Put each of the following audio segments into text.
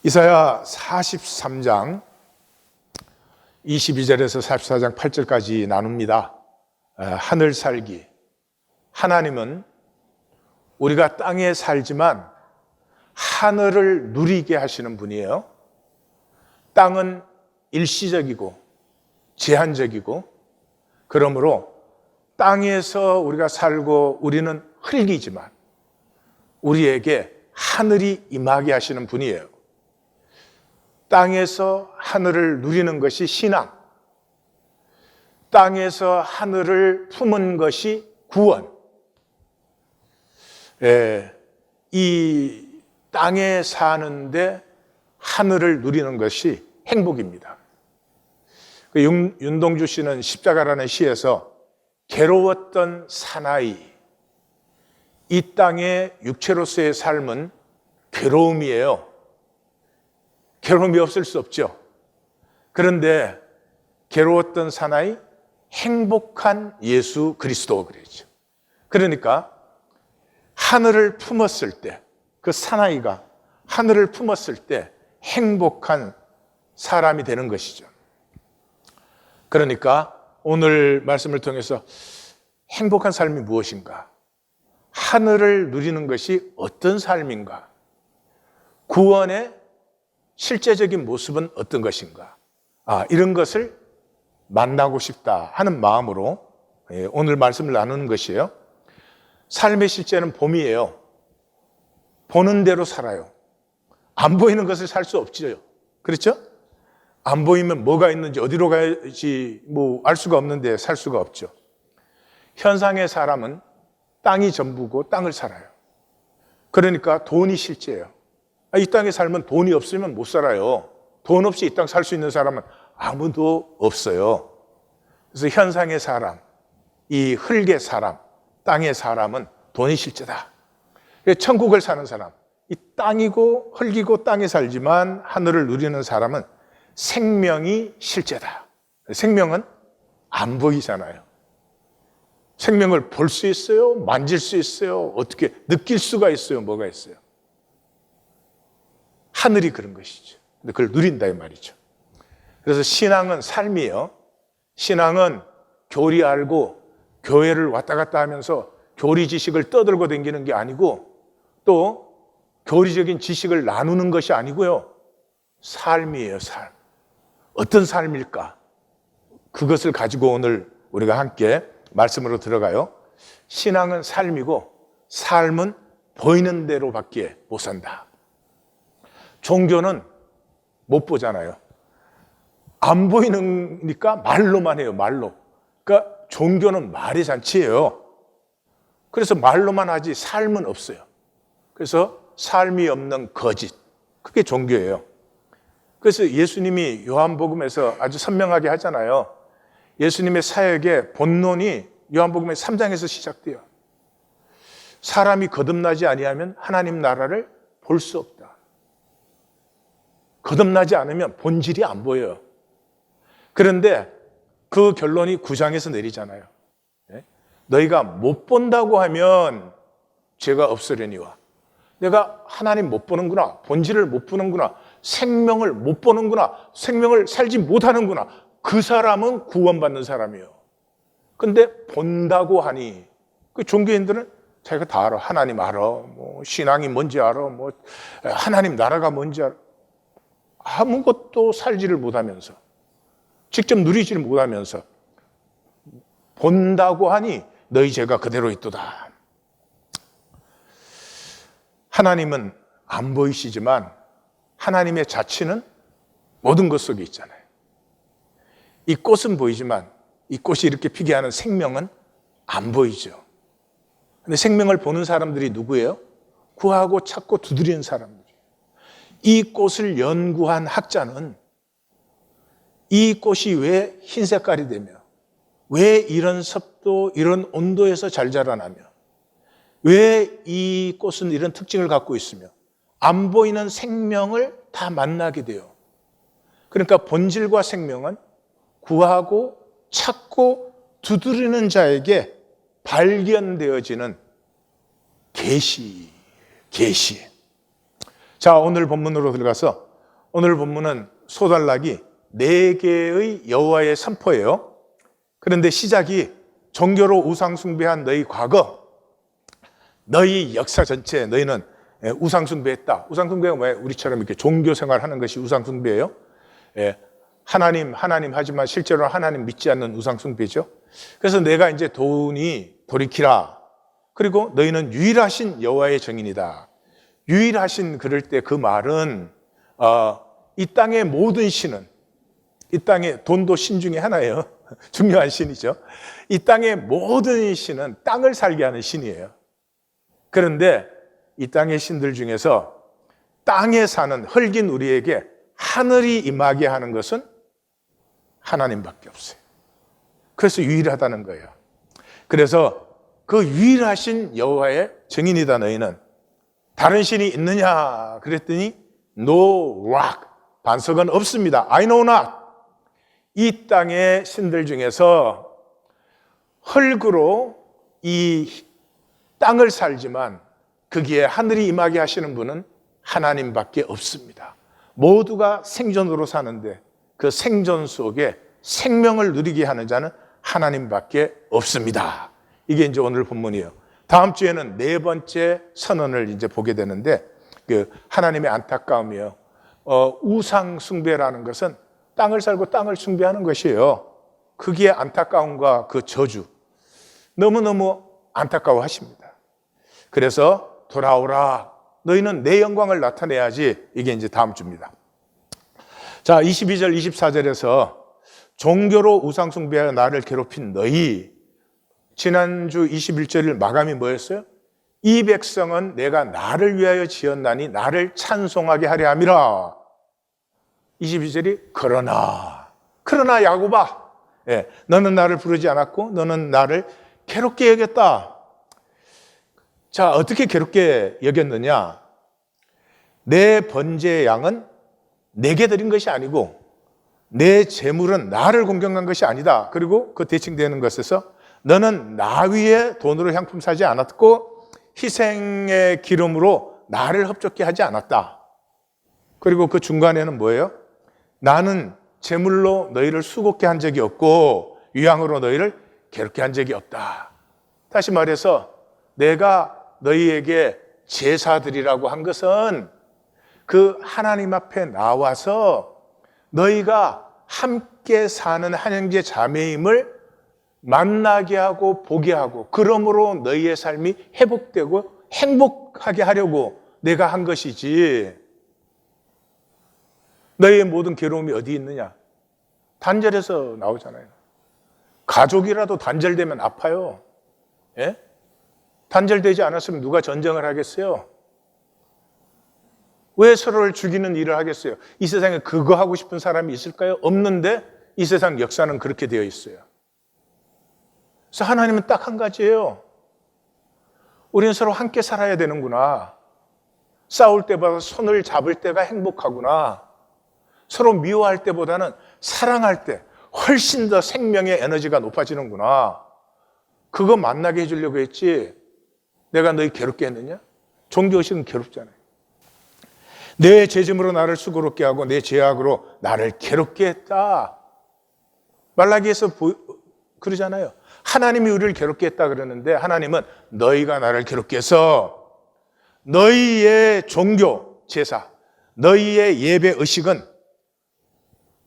이사야 43장 22절에서 44장 8절까지 나눕니다. 하늘 살기. 하나님은 우리가 땅에 살지만 하늘을 누리게 하시는 분이에요. 땅은 일시적이고 제한적이고, 그러므로 땅에서 우리가 살고 우리는 흙이지만 우리에게 하늘이 임하게 하시는 분이에요. 땅에서 하늘을 누리는 것이 신앙, 땅에서 하늘을 품은 것이 구원. 이 땅에 사는데 하늘을 누리는 것이 행복입니다. 윤동주 씨는 십자가라는 시에서 괴로웠던 사나이, 이 땅의 육체로서의 삶은 괴로움이에요. 괴로움이 없을 수 없죠. 그런데 괴로웠던 사나이, 행복한 예수 그리스도 그러죠. 그러니까 하늘을 품었을 때, 그 사나이가 하늘을 품었을 때 행복한 사람이 되는 것이죠. 그러니까 오늘 말씀을 통해서 행복한 삶이 무엇인가? 하늘을 누리는 것이 어떤 삶인가? 구원의 실제적인 모습은 어떤 것인가? 이런 것을 만나고 싶다 하는 마음으로 오늘 말씀을 나누는 것이에요. 삶의 실제는 봄이에요. 보는 대로 살아요. 안 보이는 것을 살 수 없죠. 그렇죠? 안 보이면 뭐가 있는지, 어디로 가야지 알 수가 없는데 살 수가 없죠. 현상의 사람은 땅이 전부고 땅을 살아요. 그러니까 돈이 실제예요. 이 땅에 살면 돈이 없으면 못 살아요. 돈 없이 이 땅 살 수 있는 사람은 아무도 없어요. 그래서 현상의 사람, 이 흙의 사람, 땅의 사람은 돈이 실제다. 천국을 사는 사람, 이 땅이고 흙이고 땅에 살지만 하늘을 누리는 사람은 생명이 실제다. 생명은 안 보이잖아요. 생명을 볼 수 있어요? 만질 수 있어요? 어떻게 느낄 수가 있어요? 뭐가 있어요? 하늘이 그런 것이죠. 근데 그걸 누린다 이 말이죠. 그래서 신앙은 삶이에요. 신앙은 교리 알고 교회를 왔다 갔다 하면서 교리 지식을 떠들고 다니는 게 아니고, 또 교리적인 지식을 나누는 것이 아니고요. 삶이에요, 삶. 어떤 삶일까? 그것을 가지고 오늘 우리가 함께 말씀으로 들어가요. 신앙은 삶이고 삶은 보이는 대로밖에 못 산다. 종교는 못 보잖아요. 안 보이니까 말로만 해요, 말로. 그러니까 종교는 말의 잔치예요. 그래서 말로만 하지 삶은 없어요. 그래서 삶이 없는 거짓, 그게 종교예요. 그래서 예수님이 요한복음에서 아주 선명하게 하잖아요. 예수님의 사역의 본론이 요한복음의 3장에서 시작돼요. 사람이 거듭나지 아니하면 하나님 나라를 볼 수 없다. 거듭나지 않으면 본질이 안 보여요. 그런데 그 결론이 9장에서 내리잖아요. 너희가 못 본다고 하면 죄가 없으려니와. 내가 하나님 못 보는구나, 본질을 못 보는구나, 생명을 못 보는구나, 생명을 살지 못하는구나, 그 사람은 구원받는 사람이에요. 근데 본다고 하니 그 종교인들은 자기가 다 알아. 하나님 알아, 신앙이 뭔지 알아, 하나님 나라가 뭔지 알아. 아무것도 살지를 못하면서, 직접 누리지를 못하면서 본다고 하니 너희 죄가 그대로 있도다. 하나님은 안 보이시지만 하나님의 자취는 모든 것 속에 있잖아요. 이 꽃은 보이지만 이 꽃이 이렇게 피게 하는 생명은 안 보이죠. 근데 생명을 보는 사람들이 누구예요? 구하고 찾고 두드리는 사람들. 이 꽃을 연구한 학자는 이 꽃이 왜 흰 색깔이 되며, 왜 이런 습도, 이런 온도에서 잘 자라나며, 왜 이 꽃은 이런 특징을 갖고 있으며, 안 보이는 생명을 다 만나게 돼요. 그러니까 본질과 생명은 구하고 찾고 두드리는 자에게 발견되어지는 계시. 자, 오늘 본문으로 들어가서 오늘 본문은 소달락이 4개의 여호와의 선포예요. 그런데 시작이 종교로 우상 숭배한 너희 과거, 너희 역사 전체 너희는 우상 숭배했다. 우상 숭배가 뭐예요? 우리처럼 이렇게 종교 생활하는 것이 우상 숭배예요. 하나님 하지만 실제로 하나님 믿지 않는 우상 숭배죠. 그래서 내가 이제 돌이키라. 그리고 너희는 유일하신 여호와의 증인이다. 유일하신 그럴 때 그 말은 이 땅의 모든 신은, 이 땅의 돈도 신 중에 하나예요. 중요한 신이죠. 이 땅의 모든 신은 땅을 살게 하는 신이에요. 그런데 이 땅의 신들 중에서 땅에 사는 흙인 우리에게 하늘이 임하게 하는 것은 하나님밖에 없어요. 그래서 유일하다는 거예요. 그래서 그 유일하신 여호와의 증인이다 너희는. 다른 신이 있느냐 그랬더니 No rock, 반석은 없습니다. I know not. 이 땅의 신들 중에서 흙으로 이 땅을 살지만 거기에 하늘이 임하게 하시는 분은 하나님밖에 없습니다. 모두가 생존으로 사는데 그 생존 속에 생명을 누리게 하는 자는 하나님밖에 없습니다. 이게 이제 오늘 본문이에요. 다음 주에는 4번째 선언을 이제 보게 되는데 그 하나님의 안타까움이에요. 우상 숭배라는 것은 땅을 살고 땅을 숭배하는 것이에요. 그게 안타까움과 그 저주 너무너무 안타까워하십니다. 그래서 돌아오라. 너희는 내 영광을 나타내야지. 이게 이제 다음 주입니다. 자, 22절, 24절에서 종교로 우상 숭배하여 나를 괴롭힌 너희. 지난주 21절 마감이 뭐였어요? 이 백성은 내가 나를 위하여 지었나니 나를 찬송하게 하려 함이라. 22절이 그러나 야곱아, 너는 나를 부르지 않았고 너는 나를 괴롭게 여겼다. 자, 어떻게 괴롭게 여겼느냐? 내 번제의 양은 내게 드린 것이 아니고 내 재물은 나를 공경한 것이 아니다. 그리고 그 대칭되는 것에서 너는 나 위에 돈으로 향품 사지 않았고 희생의 기름으로 나를 흡족케 하지 않았다. 그리고 그 중간에는 뭐예요? 나는 재물로 너희를 수고케 한 적이 없고 유향으로 너희를 괴롭게 한 적이 없다. 다시 말해서 내가 너희에게 제사드리라고 한 것은 그 하나님 앞에 나와서 너희가 함께 사는 한 형제 자매임을 만나게 하고 보게 하고 그러므로 너희의 삶이 회복되고 행복하게 하려고 내가 한 것이지. 너희의 모든 괴로움이 어디 있느냐? 단절에서 나오잖아요. 가족이라도 단절되면 아파요. 예? 단절되지 않았으면 누가 전쟁을 하겠어요? 왜 서로를 죽이는 일을 하겠어요? 이 세상에 그거 하고 싶은 사람이 있을까요? 없는데 이 세상 역사는 그렇게 되어 있어요. 그래서 하나님은 딱 한 가지예요. 우리는 서로 함께 살아야 되는구나. 싸울 때보다 손을 잡을 때가 행복하구나. 서로 미워할 때보다는 사랑할 때 훨씬 더 생명의 에너지가 높아지는구나. 그거 만나게 해주려고 했지 내가 너희 괴롭게 했느냐? 종교의식은 괴롭잖아요. 내 죄짐으로 나를 수고롭게 하고 내 죄악으로 나를 괴롭게 했다. 말라기에서 그러잖아요. 하나님이 우리를 괴롭게 했다 그러는데 하나님은 너희가 나를 괴롭게 해서 너희의 종교, 제사, 너희의 예배 의식은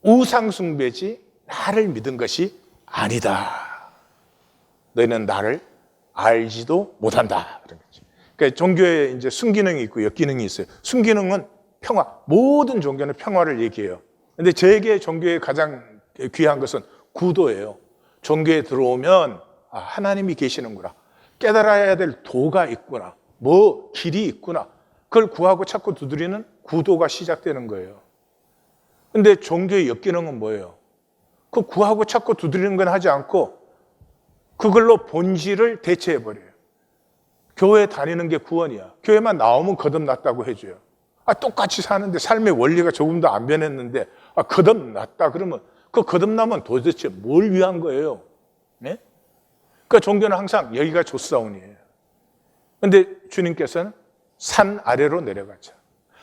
우상 숭배지 나를 믿은 것이 아니다. 너희는 나를 알지도 못한다. 그런 거죠. 그러니까 종교에 이제 순기능이 있고 역기능이 있어요. 순기능은 평화, 모든 종교는 평화를 얘기해요. 근데 저에게 종교의 가장 귀한 것은 구도예요. 종교에 들어오면 하나님이 계시는구나. 깨달아야 될 도가 있구나. 뭐 길이 있구나. 그걸 구하고 찾고 두드리는 구도가 시작되는 거예요. 근데 종교의 역기능은 뭐예요? 그 구하고 찾고 두드리는 건 하지 않고 그걸로 본질을 대체해버려요. 교회 다니는 게 구원이야. 교회만 나오면 거듭났다고 해줘요. 똑같이 사는데 삶의 원리가 조금도 안 변했는데 거듭났다 그러면 그 거듭나면 도대체 뭘 위한 거예요? 네? 그러니까 종교는 항상 여기가 조사원이에요. 그런데 주님께서는 산 아래로 내려가자.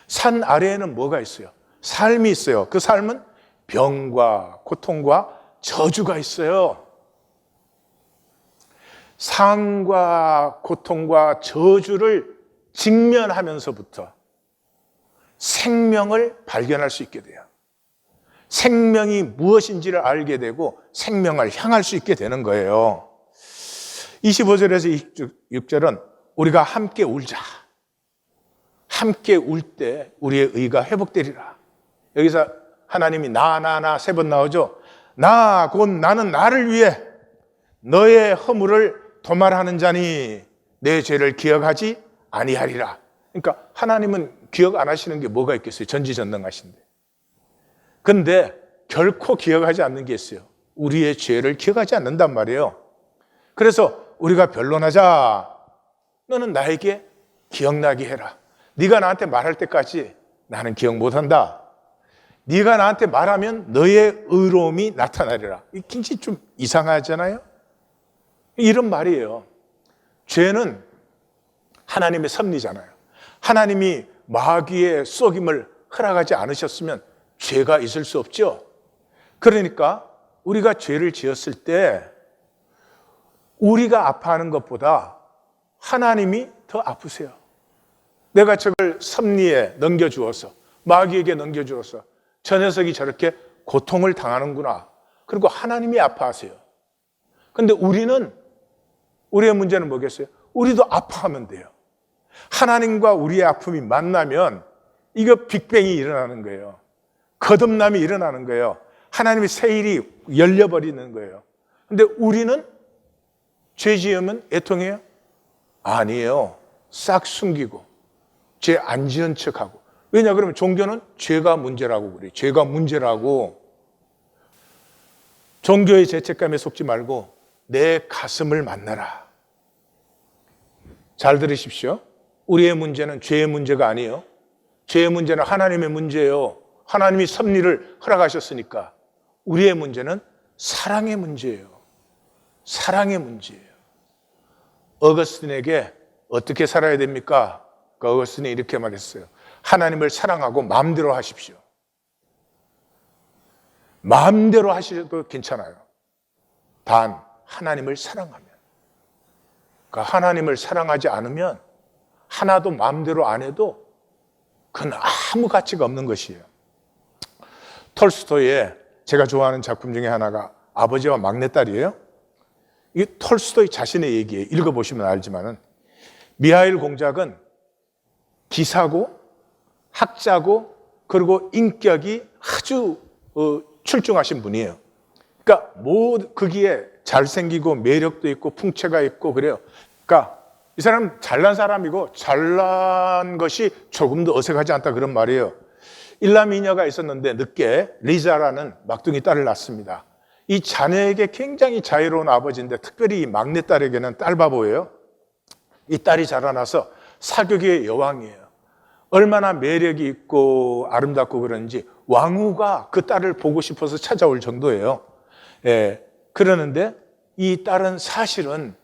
산 아래에는 뭐가 있어요? 삶이 있어요. 그 삶은 병과 고통과 저주가 있어요. 상과 고통과 저주를 직면하면서부터 생명을 발견할 수 있게 돼요. 생명이 무엇인지를 알게 되고 생명을 향할 수 있게 되는 거예요. 25절에서 26절은 우리가 함께 울자. 함께 울 때 우리의 의가 회복되리라. 여기서 하나님이 나 세 번 나오죠. 나 곧 나는 나를 위해 너의 허물을 도말하는 자니 내 죄를 기억하지 아니하리라. 그러니까 하나님은 기억 안 하시는 게 뭐가 있겠어요? 전지전능하신데. 근데 결코 기억하지 않는 게 있어요. 우리의 죄를 기억하지 않는단 말이에요. 그래서 우리가 변론하자. 너는 나에게 기억나게 해라. 네가 나한테 말할 때까지 나는 기억 못한다. 네가 나한테 말하면 너의 의로움이 나타나리라. 이 굉장히 좀 이상하잖아요. 이런 말이에요. 죄는 하나님의 섭리잖아요. 하나님이 마귀의 속임을 허락하지 않으셨으면 죄가 있을 수 없죠. 그러니까 우리가 죄를 지었을 때 우리가 아파하는 것보다 하나님이 더 아프세요. 내가 저걸 섭리에 넘겨주어서 마귀에게 넘겨주어서 저 녀석이 저렇게 고통을 당하는구나. 그리고 하나님이 아파하세요. 근데 우리의 문제는 뭐겠어요? 우리도 아파하면 돼요. 하나님과 우리의 아픔이 만나면 이거 빅뱅이 일어나는 거예요. 거듭남이 일어나는 거예요. 하나님의 세일이 열려버리는 거예요. 근데 우리는 죄 지으면 애통해요? 아니에요. 싹 숨기고 죄 안 지은 척하고. 왜냐 그러면 종교는 죄가 문제라고 그래요. 죄가 문제라고. 종교의 죄책감에 속지 말고 내 가슴을 만나라. 잘 들으십시오. 우리의 문제는 죄의 문제가 아니에요. 죄의 문제는 하나님의 문제예요. 하나님이 섭리를 허락하셨으니까. 우리의 문제는 사랑의 문제예요. 사랑의 문제예요. 어거스틴에게 어떻게 살아야 됩니까? 그 어거스틴이 이렇게 말했어요. 하나님을 사랑하고 마음대로 하십시오. 마음대로 하셔도 괜찮아요. 단 하나님을 사랑하면. 그러니까 하나님을 사랑하지 않으면 하나도 마음대로 안 해도 그건 아무 가치가 없는 것이에요. 톨스토이의 제가 좋아하는 작품 중에 하나가 아버지와 막내딸이에요. 이 톨스토이 자신의 얘기예요. 읽어보시면 알지만은 미하일 공작은 기사고 학자고 그리고 인격이 아주 출중하신 분이에요. 그러니까 거기에 잘생기고 매력도 있고 풍채가 있고 그래요. 그러니까 이 사람은 잘난 사람이고 잘난 것이 조금도 어색하지 않다 그런 말이에요. 일남이녀가 있었는데 늦게 리자라는 막둥이 딸을 낳습니다. 이 자녀에게 굉장히 자유로운 아버지인데 특별히 이 막내딸에게는 딸바보예요. 이 딸이 자라나서 사교계의 여왕이에요. 얼마나 매력이 있고 아름답고 그런지 왕후가 그 딸을 보고 싶어서 찾아올 정도예요. 예, 그러는데 이 딸은 사실은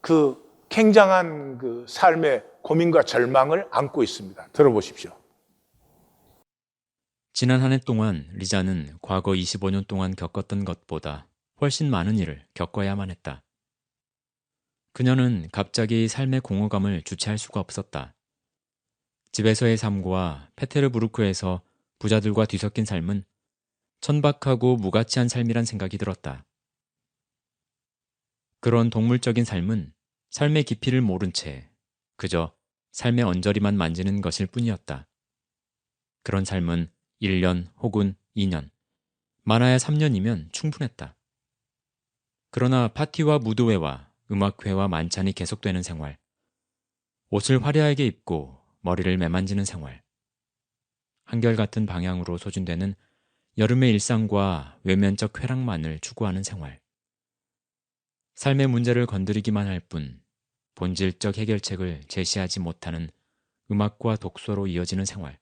그 굉장한 그 삶의 고민과 절망을 안고 있습니다. 들어보십시오. 지난 한 해 동안 리자는 과거 25년 동안 겪었던 것보다 훨씬 많은 일을 겪어야만 했다. 그녀는 갑자기 삶의 공허감을 주체할 수가 없었다. 집에서의 삶과 페테르부르크에서 부자들과 뒤섞인 삶은 천박하고 무가치한 삶이란 생각이 들었다. 그런 동물적인 삶은 삶의 깊이를 모른 채 그저 삶의 언저리만 만지는 것일 뿐이었다. 그런 삶은 1년 혹은 2년, 많아야 3년이면 충분했다. 그러나 파티와 무도회와 음악회와 만찬이 계속되는 생활, 옷을 화려하게 입고 머리를 매만지는 생활, 한결같은 방향으로 소진되는 여름의 일상과 외면적 쾌락만을 추구하는 생활, 삶의 문제를 건드리기만 할 뿐 본질적 해결책을 제시하지 못하는 음악과 독서로 이어지는 생활,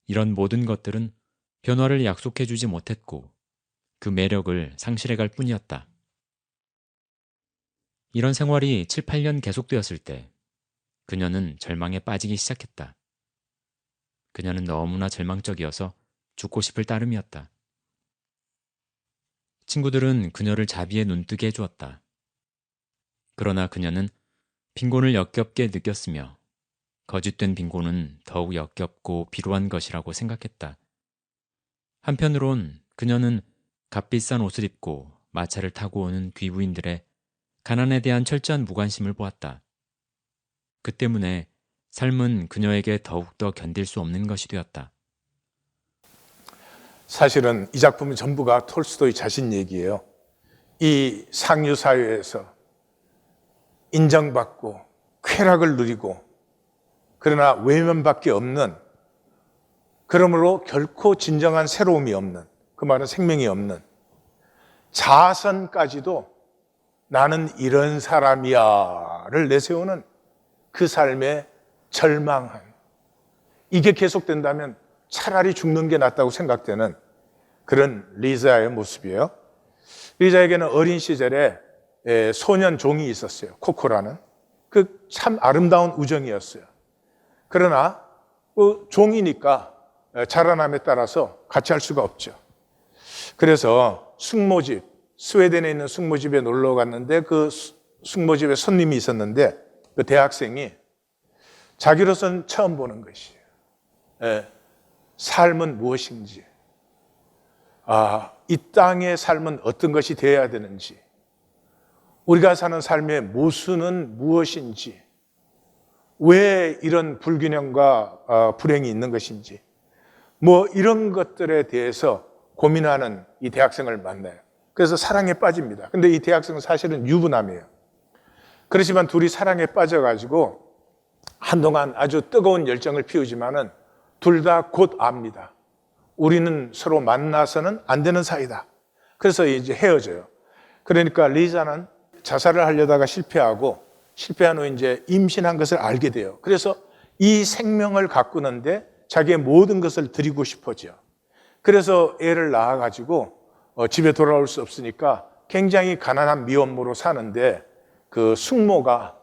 이런 모든 것들은 변화를 약속해주지 못했고 그 매력을 상실해갈 뿐이었다. 이런 생활이 7, 8년 계속되었을 때 그녀는 절망에 빠지기 시작했다. 그녀는 너무나 절망적이어서 죽고 싶을 따름이었다. 친구들은 그녀를 자비에 눈뜨게 해주었다. 그러나 그녀는 빈곤을 역겹게 느꼈으며 거짓된 빈곤은 더욱 역겹고 비루한 것이라고 생각했다. 한편으론 그녀는 값비싼 옷을 입고 마차를 타고 오는 귀부인들의 가난에 대한 철저한 무관심을 보았다. 그 때문에 삶은 그녀에게 더욱더 견딜 수 없는 것이 되었다. 사실은 이 작품은 전부가 톨스토이 자신 얘기예요. 이 상류 사회에서 인정받고 쾌락을 누리고 그러나 외면밖에 없는, 그러므로 결코 진정한 새로움이 없는, 그 말은 생명이 없는, 자선까지도 나는 이런 사람이야를 내세우는 그 삶의 절망함, 이게 계속된다면 차라리 죽는 게 낫다고 생각되는 그런 리자의 모습이에요. 리자에게는 어린 시절에 소년 종이 있었어요. 코코라는. 그 참 아름다운 우정이었어요. 그러나 그 종이니까 자라남에 따라서 같이 할 수가 없죠. 그래서 숙모집, 스웨덴에 있는 숙모집에 놀러 갔는데 그 숙모집에 손님이 있었는데 그 대학생이 자기로서는 처음 보는 것이에요. 삶은 무엇인지, 이 땅의 삶은 어떤 것이 되어야 되는지, 우리가 사는 삶의 모순은 무엇인지, 왜 이런 불균형과 불행이 있는 것인지, 뭐 이런 것들에 대해서 고민하는 이 대학생을 만나요. 그래서 사랑에 빠집니다. 근데 이 대학생은 사실은 유부남이에요. 그렇지만 둘이 사랑에 빠져가지고 한동안 아주 뜨거운 열정을 피우지만은 둘 다 곧 압니다. 우리는 서로 만나서는 안 되는 사이다. 그래서 이제 헤어져요. 그러니까 리자는 자살을 하려다가 실패한 후 이제 임신한 것을 알게 돼요. 그래서 이 생명을 가꾸는데 자기의 모든 것을 드리고 싶어져요. 그래서 애를 낳아가지고 집에 돌아올 수 없으니까 굉장히 가난한 미혼모로 사는데 그 숙모가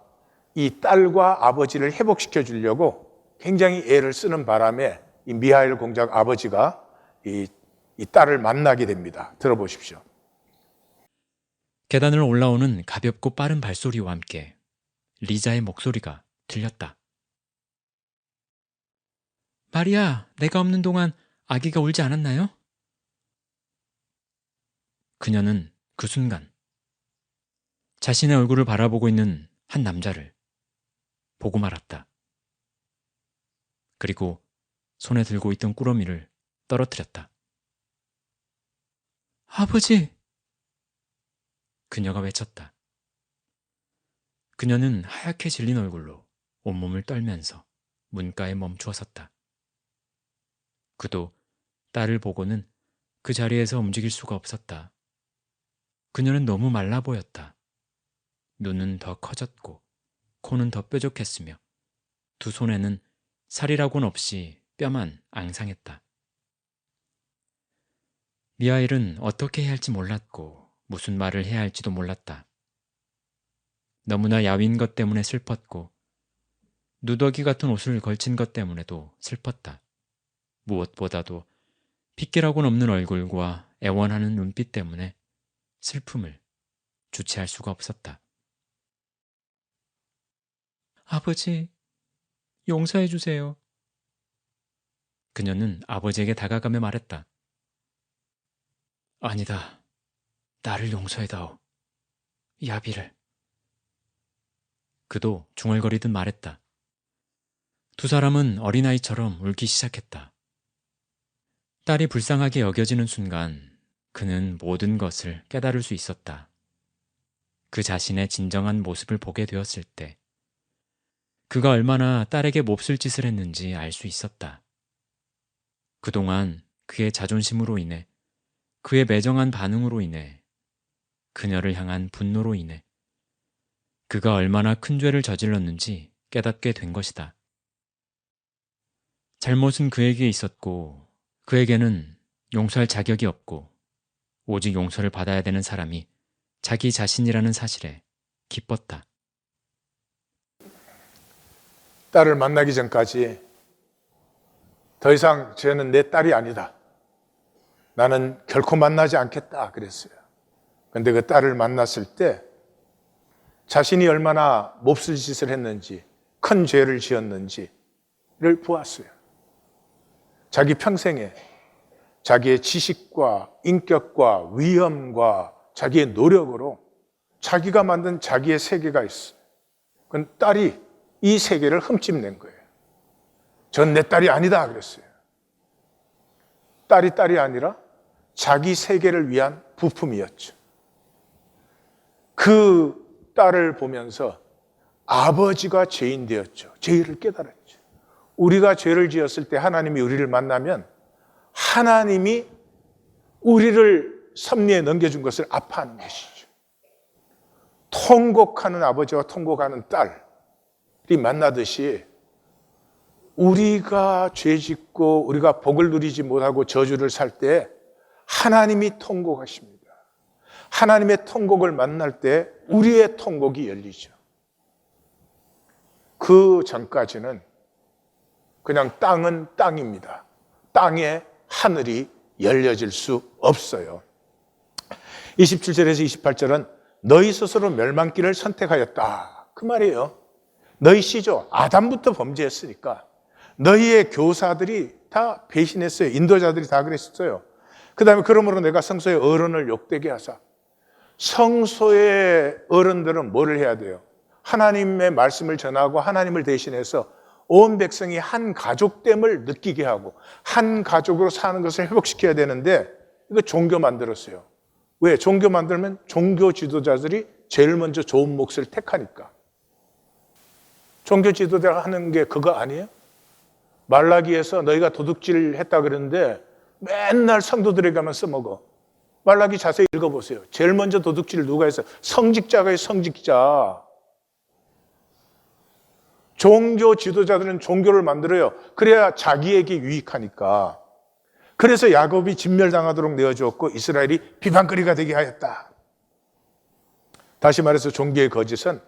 이 딸과 아버지를 회복시켜 주려고 굉장히 애를 쓰는 바람에 이 미하일 공작 아버지가 이 딸을 만나게 됩니다. 들어보십시오. 계단을 올라오는 가볍고 빠른 발소리와 함께 리자의 목소리가 들렸다. 마리아, 내가 없는 동안 아기가 울지 않았나요? 그녀는 그 순간 자신의 얼굴을 바라보고 있는 한 남자를 보고 말았다. 그리고 손에 들고 있던 꾸러미를 떨어뜨렸다. 아버지! 그녀가 외쳤다. 그녀는 하얗게 질린 얼굴로 온몸을 떨면서 문가에 멈추어 섰다. 그도 딸을 보고는 그 자리에서 움직일 수가 없었다. 그녀는 너무 말라 보였다. 눈은 더 커졌고 코는 더 뾰족했으며 두 손에는 살이라고는 없이 뼈만 앙상했다. 미하일은 어떻게 해야 할지 몰랐고 무슨 말을 해야 할지도 몰랐다. 너무나 야윈 것 때문에 슬펐고 누더기 같은 옷을 걸친 것 때문에도 슬펐다. 무엇보다도 핏기라고는 없는 얼굴과 애원하는 눈빛 때문에 슬픔을 주체할 수가 없었다. 아버지, 용서해 주세요. 그녀는 아버지에게 다가가며 말했다. 아니다. 나를 용서해다오. 야비를. 그도 중얼거리듯 말했다. 두 사람은 어린아이처럼 울기 시작했다. 딸이 불쌍하게 여겨지는 순간 그는 모든 것을 깨달을 수 있었다. 그 자신의 진정한 모습을 보게 되었을 때 그가 얼마나 딸에게 몹쓸 짓을 했는지 알 수 있었다. 그동안 그의 자존심으로 인해, 그의 매정한 반응으로 인해, 그녀를 향한 분노로 인해 그가 얼마나 큰 죄를 저질렀는지 깨닫게 된 것이다. 잘못은 그에게 있었고 그에게는 용서할 자격이 없고 오직 용서를 받아야 되는 사람이 자기 자신이라는 사실에 기뻤다. 딸을 만나기 전까지 더 이상 쟤는 내 딸이 아니다. 나는 결코 만나지 않겠다 그랬어요. 그런데 그 딸을 만났을 때 자신이 얼마나 몹쓸 짓을 했는지, 큰 죄를 지었는지를 보았어요. 자기 평생에 자기의 지식과 인격과 위엄과 자기의 노력으로 자기가 만든 자기의 세계가 있어요. 그건 딸이 이 세계를 흠집낸 거예요. 전 내 딸이 아니다 그랬어요. 딸이 아니라 자기 세계를 위한 부품이었죠. 그 딸을 보면서 아버지가 죄인 되었죠. 죄를 깨달았죠. 우리가 죄를 지었을 때 하나님이 우리를 만나면 하나님이 우리를 섭리에 넘겨준 것을 아파하는 것이죠. 통곡하는 아버지와 통곡하는 딸이 만나듯이 우리가 죄짓고 우리가 복을 누리지 못하고 저주를 살 때 하나님이 통곡하십니다. 하나님의 통곡을 만날 때 우리의 통곡이 열리죠. 그 전까지는 그냥 땅은 땅입니다. 땅에 하늘이 열려질 수 없어요. 27절에서 28절은 너희 스스로 멸망길을 선택하였다. 그 말이에요. 너희 시조, 아담부터 범죄했으니까 너희의 교사들이 다 배신했어요. 인도자들이 다 그랬어요. 그 다음에 그러므로 내가 성소의 어른을 욕되게 하사. 성소의 어른들은 뭐를 해야 돼요? 하나님의 말씀을 전하고 하나님을 대신해서 온 백성이 한 가족됨을 느끼게 하고 한 가족으로 사는 것을 회복시켜야 되는데 이거 종교 만들었어요. 왜? 종교 만들면 종교 지도자들이 제일 먼저 좋은 몫을 택하니까. 종교 지도자가 하는 게 그거 아니에요? 말라기에서 너희가 도둑질 했다 그러는데 맨날 성도들에게만 써먹어. 말라기 자세히 읽어보세요. 제일 먼저 도둑질을 누가 했어요? 성직자가 해요, 성직자. 종교 지도자들은 종교를 만들어요. 그래야 자기에게 유익하니까. 그래서 야곱이 진멸당하도록 내어주었고 이스라엘이 비방거리가 되게 하였다. 다시 말해서 종교의 거짓은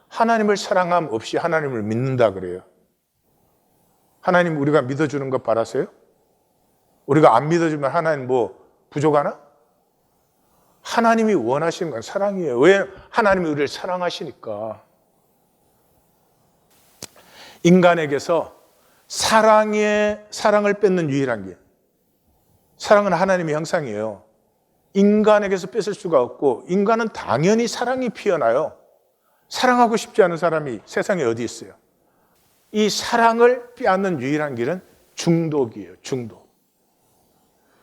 하나님을 사랑함 없이 하나님을 믿는다 그래요. 하나님 우리가 믿어주는 것 바라세요? 우리가 안 믿어주면 하나님 뭐 부족하나? 하나님이 원하시는 건 사랑이에요. 왜? 하나님이 우리를 사랑하시니까. 인간에게서 사랑을 뺏는 유일한 게 사랑은 하나님의 형상이에요. 인간에게서 뺏을 수가 없고 인간은 당연히 사랑이 피어나요. 사랑하고 싶지 않은 사람이 세상에 어디 있어요? 이 사랑을 빼앗는 유일한 길은 중독이에요. 중독.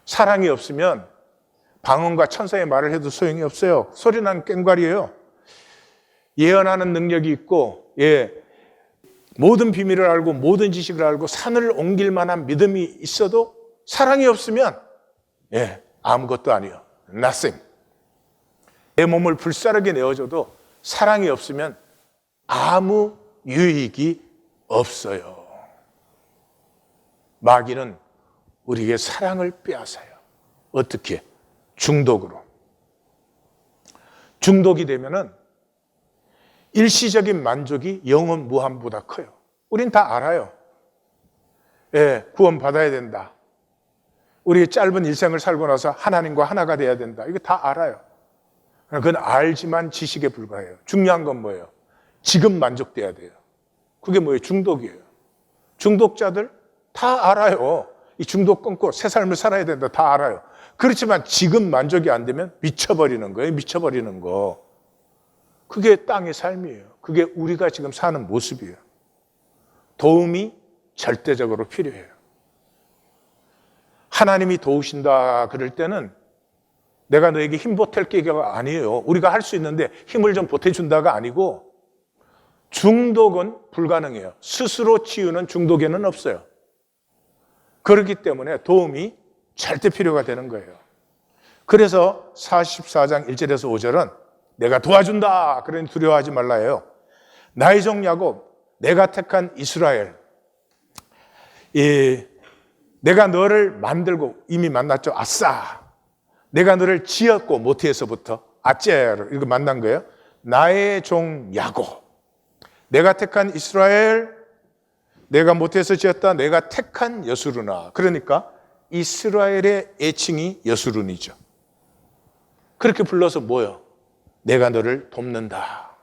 사랑이 없으면 방언과 천사의 말을 해도 소용이 없어요. 소리나는 꽹과리예요. 예언하는 능력이 있고 모든 비밀을 알고 모든 지식을 알고 산을 옮길 만한 믿음이 있어도 사랑이 없으면 아무것도 아니에요. Nothing. 내 몸을 불사르게 내어줘도 사랑이 없으면 아무 유익이 없어요. 마귀는 우리에게 사랑을 빼앗아요. 어떻게? 중독으로. 중독이 되면은 일시적인 만족이 영원 무한보다 커요. 우린 다 알아요. 구원 받아야 된다. 우리의 짧은 일생을 살고 나서 하나님과 하나가 돼야 된다. 이거 다 알아요. 그건 알지만 지식에 불과해요. 중요한 건 뭐예요? 지금 만족돼야 돼요. 그게 뭐예요? 중독이에요. 중독자들 다 알아요. 이 중독 끊고 새 삶을 살아야 된다. 다 알아요. 그렇지만 지금 만족이 안 되면 미쳐버리는 거예요. 미쳐버리는 거. 그게 땅의 삶이에요. 그게 우리가 지금 사는 모습이에요. 도움이 절대적으로 필요해요. 하나님이 도우신다 그럴 때는 내가 너에게 힘 보탤 게가 아니에요. 우리가 할 수 있는데 힘을 좀 보태준다가 아니고 중독은 불가능해요. 스스로 치유는 중독에는 없어요. 그렇기 때문에 도움이 절대 필요가 되는 거예요. 그래서 44장 1절에서 5절은 내가 도와준다. 그러니 두려워하지 말라 해요. 나의 종 야곱, 내가 택한 이스라엘. 내가 너를 만들고 이미 만났죠. 아싸. 내가 너를 지었고 모태에서부터 아째로 이거 만난 거예요. 나의 종 야곱. 내가 택한 이스라엘. 내가 못해서 지었다. 내가 택한 여수르나. 그러니까 이스라엘의 애칭이 여수run이죠. 그렇게 불러서 뭐요? 내가 너를 돕는다.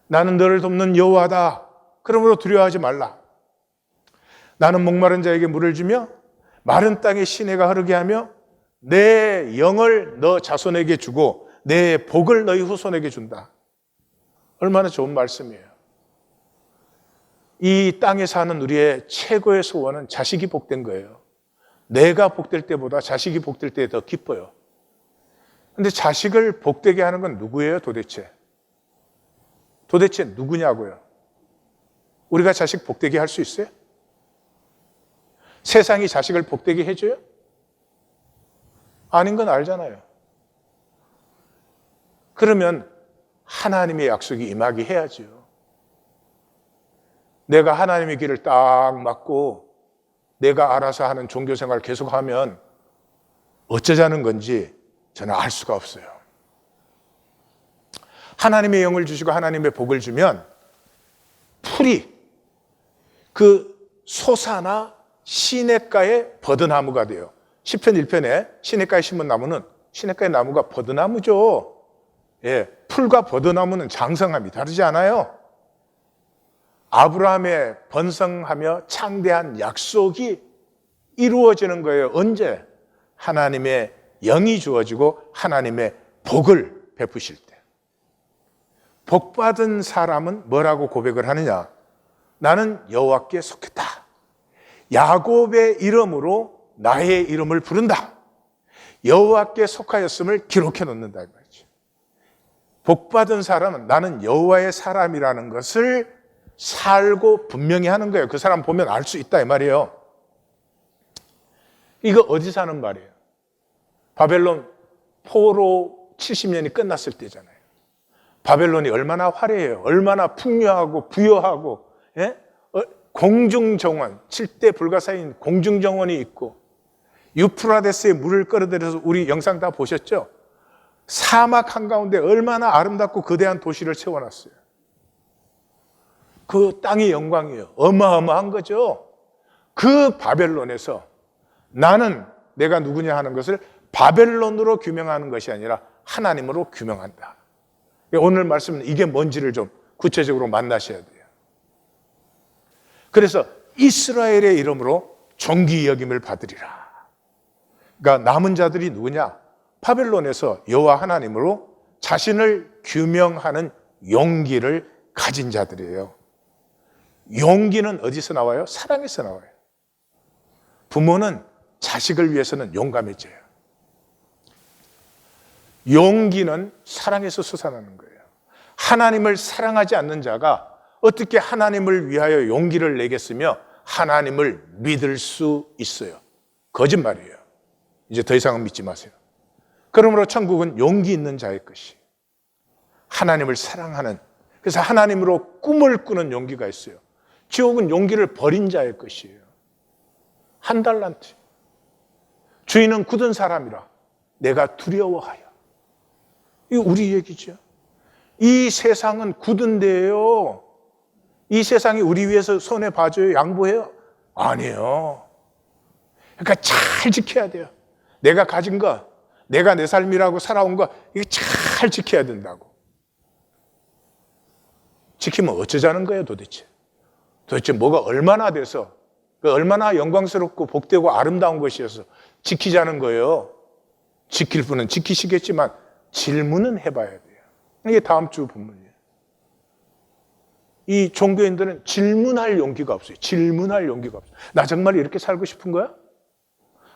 나는 너를 돕는 여호와다. 그러므로 두려워하지 말라. 나는 목마른 자에게 물을 주며 마른 땅에 시내가 흐르게 하며 내 영을 너 자손에게 주고 내 복을 너희 후손에게 준다. 얼마나 좋은 말씀이에요. 이 땅에 사는 우리의 최고의 소원은 자식이 복된 거예요. 내가 복될 때보다 자식이 복될 때 더 기뻐요. 근데 자식을 복되게 하는 건 누구예요, 도대체? 도대체 누구냐고요? 우리가 자식 복되게 할 수 있어요? 세상이 자식을 복되게 해줘요? 아닌 건 알잖아요. 그러면 하나님의 약속이 임하게 해야죠. 내가 하나님의 길을 딱 맞고 내가 알아서 하는 종교생활 계속하면 어쩌자는 건지 저는 알 수가 없어요. 하나님의 영을 주시고 하나님의 복을 주면 풀이 그 소사나 시냇가의 버드나무가 돼요. 시편 1편에 시냇가에 심은 나무는 시냇가의 나무가 버드나무죠. 예, 풀과 버드나무는 장성함이 다르지 않아요. 아브라함의 번성하며 창대한 약속이 이루어지는 거예요. 언제? 하나님의 영이 주어지고 하나님의 복을 베푸실 때. 복받은 사람은 뭐라고 고백을 하느냐? 나는 여호와께 속했다. 야곱의 이름으로 나의 이름을 부른다. 여호와께 속하였음을 기록해 놓는다 이 말이죠. 복받은 사람은 나는 여호와의 사람이라는 것을 살고 분명히 하는 거예요. 그 사람 보면 알 수 있다 이 말이에요. 이거 어디 사는 말이에요? 바벨론 포로 70년이 끝났을 때잖아요. 바벨론이 얼마나 화려해요. 얼마나 풍요하고 부여하고, 예? 공중정원, 7대 불가사인 공중정원이 있고 유프라데스에 물을 끌어들여서 우리 영상 다 보셨죠? 사막 한가운데 얼마나 아름답고 거대한 도시를 세워놨어요. 그 땅의 영광이에요. 어마어마한 거죠. 그 바벨론에서 나는 내가 누구냐 하는 것을 바벨론으로 규명하는 것이 아니라 하나님으로 규명한다. 오늘 말씀은 이게 뭔지를 좀 구체적으로 만나셔야 돼요. 그래서 이스라엘의 이름으로 존귀 여김을 받으리라. 그러니까 남은 자들이 누구냐? 바벨론에서 여호와 하나님으로 자신을 규명하는 용기를 가진 자들이에요. 용기는 어디서 나와요? 사랑에서 나와요. 부모는 자식을 위해서는 용감해져요. 용기는 사랑에서 솟아나는 거예요. 하나님을 사랑하지 않는 자가 어떻게 하나님을 위하여 용기를 내겠으며 하나님을 믿을 수 있어요? 거짓말이에요. 이제 더 이상은 믿지 마세요. 그러므로 천국은 용기 있는 자의 것이, 하나님을 사랑하는, 그래서 하나님으로 꿈을 꾸는 용기가 있어요. 지옥은 용기를 버린 자의 것이에요. 한 달란트. 주인은 굳은 사람이라 내가 두려워하여. 이거 우리 얘기죠. 이 세상은 굳은 데예요. 이 세상이 우리 위해서 손에 봐줘요? 양보해요? 아니에요. 그러니까 잘 지켜야 돼요. 내가 가진 거, 내가 내 삶이라고 살아온 거, 이거 잘 지켜야 된다고. 지키면 어쩌자는 거예요, 도대체? 도대체 뭐가 얼마나 돼서, 얼마나 영광스럽고 복되고 아름다운 것이어서 지키자는 거예요. 지킬 분은 지키시겠지만 질문은 해봐야 돼요. 이게 다음 주 본문이에요. 이 종교인들은 질문할 용기가 없어요. 질문할 용기가 없어요. 나 정말 이렇게 살고 싶은 거야?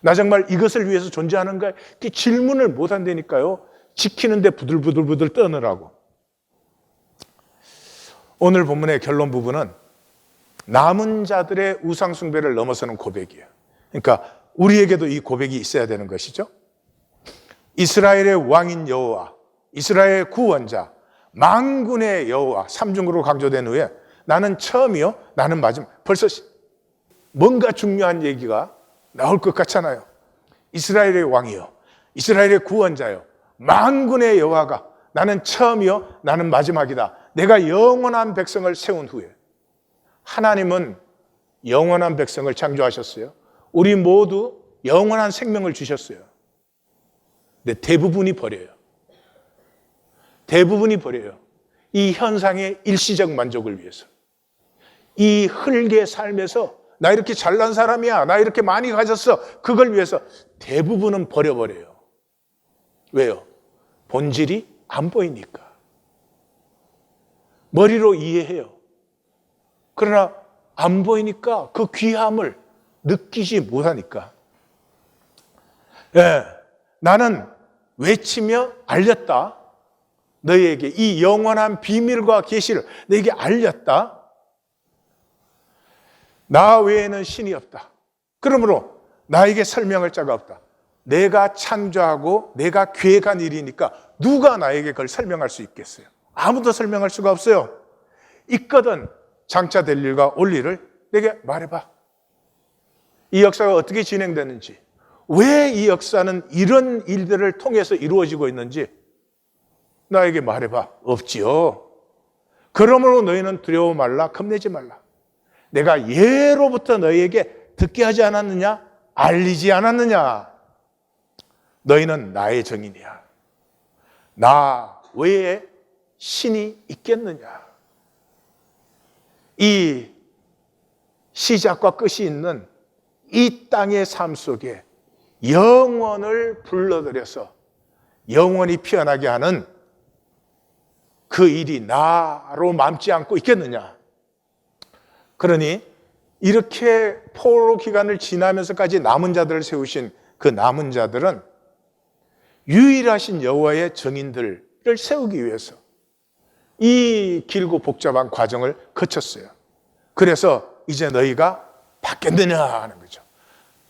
나 정말 이것을 위해서 존재하는 거야? 이렇게 질문을 못 한다니까요. 지키는데 부들부들 떠느라고. 오늘 본문의 결론 부분은 남은 자들의 우상 숭배를 넘어서는 고백이에요. 그러니까 우리에게도 이 고백이 있어야 되는 것이죠. 이스라엘의 왕인 여호와, 이스라엘의 구원자, 만군의 여호와, 삼중으로 강조된 후에 나는 처음이요, 나는 마지막. 벌써 뭔가 중요한 얘기가 나올 것 같잖아요. 이스라엘의 왕이요, 이스라엘의 구원자요, 만군의 여호와가 나는 처음이요, 나는 마지막이다. 내가 영원한 백성을 세운 후에. 하나님은 영원한 백성을 창조하셨어요. 우리 모두 영원한 생명을 주셨어요. 근데 대부분이 버려요. 대부분이 버려요. 이 현상의 일시적 만족을 위해서. 이 흙의 삶에서 나 이렇게 잘난 사람이야, 나 이렇게 많이 가졌어, 그걸 위해서 대부분은 버려버려요. 왜요? 본질이 안 보이니까. 머리로 이해해요. 그러나 안 보이니까 그 귀함을 느끼지 못하니까. 예, 나는 외치며 알렸다. 너희에게 이 영원한 비밀과 계시를 너희에게 알렸다. 나 외에는 신이 없다. 그러므로 나에게 설명할 자가 없다. 내가 창조하고 내가 계획한 일이니까 누가 나에게 그걸 설명할 수 있겠어요? 아무도 설명할 수가 없어요. 있거든 장차 될 일과 올 일을 내게 말해봐. 이 역사가 어떻게 진행되는지, 왜 이 역사는 이런 일들을 통해서 이루어지고 있는지 나에게 말해봐. 없지요. 그러므로 너희는 두려워 말라, 겁내지 말라. 내가 예로부터 너희에게 듣게 하지 않았느냐? 알리지 않았느냐? 너희는 나의 정인이야. 나 외에 신이 있겠느냐? 이 시작과 끝이 있는 이 땅의 삶 속에 영원을 불러들여서 영원히 피어나게 하는 그 일이 나로 남지 않고 있겠느냐? 그러니 이렇게 포로 기간을 지나면서까지 남은 자들을 세우신 그 남은 자들은 유일하신 여호와의 증인들을 세우기 위해서 이 길고 복잡한 과정을 거쳤어요. 그래서 이제 너희가 받겠느냐 하는 거죠.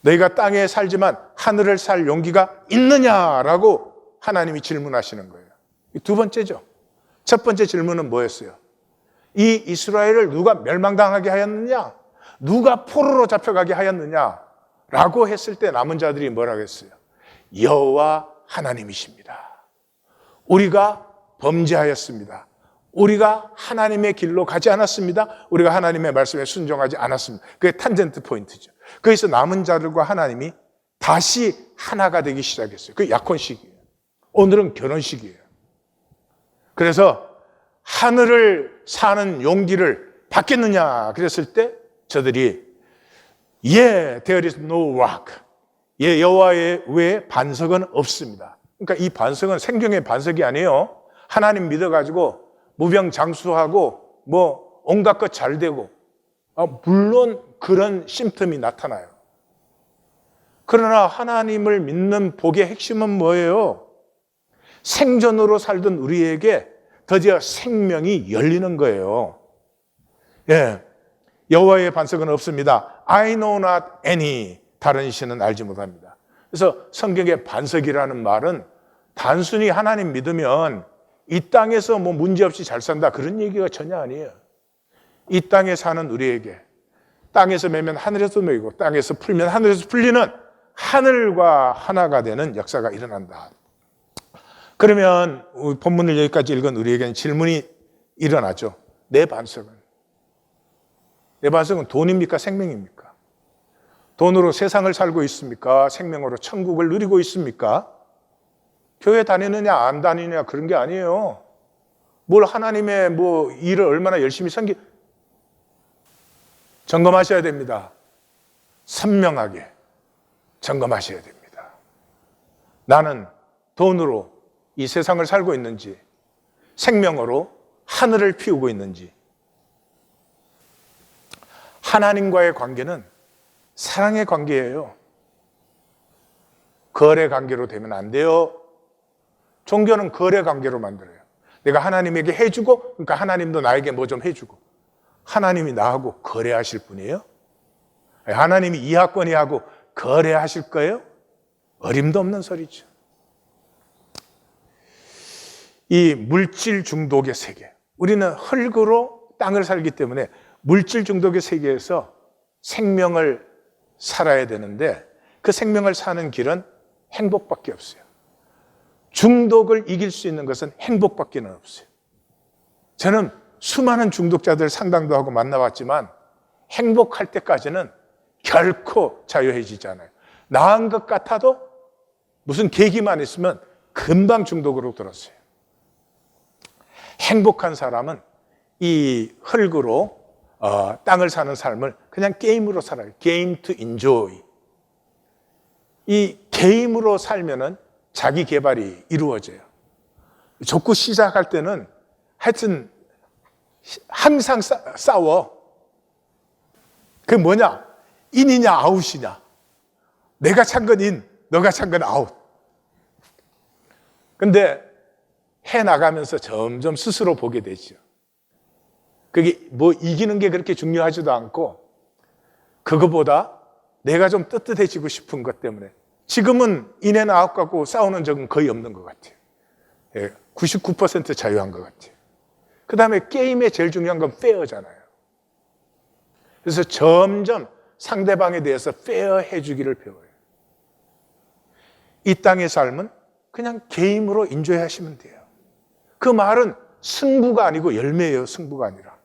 너희가 땅에 살지만 하늘을 살 용기가 있느냐라고 하나님이 질문하시는 거예요. 두 번째죠. 첫 번째 질문은 뭐였어요? 이 이스라엘을 누가 멸망당하게 하였느냐? 누가 포로로 잡혀가게 하였느냐? 라고 했을 때 남은 자들이 뭐라고 했어요? 여호와 하나님이십니다. 우리가 범죄하였습니다. 우리가 하나님의 길로 가지 않았습니다. 우리가 하나님의 말씀에 순종하지 않았습니다. 그게 탄젠트 포인트죠. 그래서 남은 자들과 하나님이 다시 하나가 되기 시작했어요. 그게 약혼식이에요. 오늘은 결혼식이에요. 그래서 하늘을 사는 용기를 받겠느냐 그랬을 때 저들이 there is no rock. 여호와의 외에 반석은 없습니다. 그러니까 이 반석은 생명의 반석이 아니에요. 하나님 믿어가지고 무병장수하고 뭐 온갖 것 잘 되고 물론 그런 심텀이 나타나요. 그러나 하나님을 믿는 복의 핵심은 뭐예요? 생존으로 살던 우리에게 드디어 생명이 열리는 거예요. 예, 여호와의 반석은 없습니다. I know not any. 다른 신은 알지 못합니다. 그래서 성경의 반석이라는 말은 단순히 하나님 믿으면 이 땅에서 뭐 문제없이 잘 산다 그런 얘기가 전혀 아니에요. 이 땅에 사는 우리에게 땅에서 매면 하늘에서 매이고 땅에서 풀면 하늘에서 풀리는 하늘과 하나가 되는 역사가 일어난다. 그러면 본문을 여기까지 읽은 우리에게는 질문이 일어나죠. 내 반석은 돈입니까? 생명입니까? 돈으로 세상을 살고 있습니까? 생명으로 천국을 누리고 있습니까? 교회 다니느냐 안 다니느냐 그런 게 아니에요. 뭘 하나님의 뭐 일을 얼마나 열심히 점검하셔야 됩니다. 선명하게 점검하셔야 됩니다. 나는 돈으로 이 세상을 살고 있는지, 생명으로 하늘을 피우고 있는지. 하나님과의 관계는 사랑의 관계예요. 거래 관계로 되면 안 돼요. 종교는 거래 관계로 만들어요. 내가 하나님에게 해주고, 그러니까 하나님도 나에게 뭐 좀 해주고. 하나님이 나하고 거래하실 분이에요? 하나님이 이하권이하고 거래하실 거예요? 어림도 없는 소리죠. 이 물질 중독의 세계. 우리는 흙으로 땅을 살기 때문에 물질 중독의 세계에서 생명을 살아야 되는데 그 생명을 사는 길은 행복밖에 없어요. 중독을 이길 수 있는 것은 행복밖에 없어요. 저는 수많은 중독자들 상담도 하고 만나봤지만 행복할 때까지는 결코 자유해지잖아요. 나은 것 같아도 무슨 계기만 있으면 금방 중독으로 들었어요. 행복한 사람은 이 흙으로 땅을 사는 삶을 그냥 게임으로 살아요. Game to enjoy. 이 게임으로 살면은 자기 개발이 이루어져요. 족구 시작할 때는 하여튼 항상 싸워. 그게 뭐냐? 인이냐 아웃이냐. 내가 찬 건 인, 너가 찬 건 아웃. 근데 해나가면서 점점 스스로 보게 되죠. 그게 뭐 이기는 게 그렇게 중요하지도 않고 그거보다 내가 좀 떳떳해지고 싶은 것 때문에 지금은 인앤 아웃 갖고 싸우는 적은 거의 없는 것 같아요. 99% 자유한 것 같아요. 그 다음에 게임의 제일 중요한 건 페어잖아요. 그래서 점점 상대방에 대해서 페어해 주기를 배워요. 이 땅의 삶은 그냥 게임으로 인조해 하시면 돼요. 그 말은 승부가 아니고 열매예요. 승부가 아니라.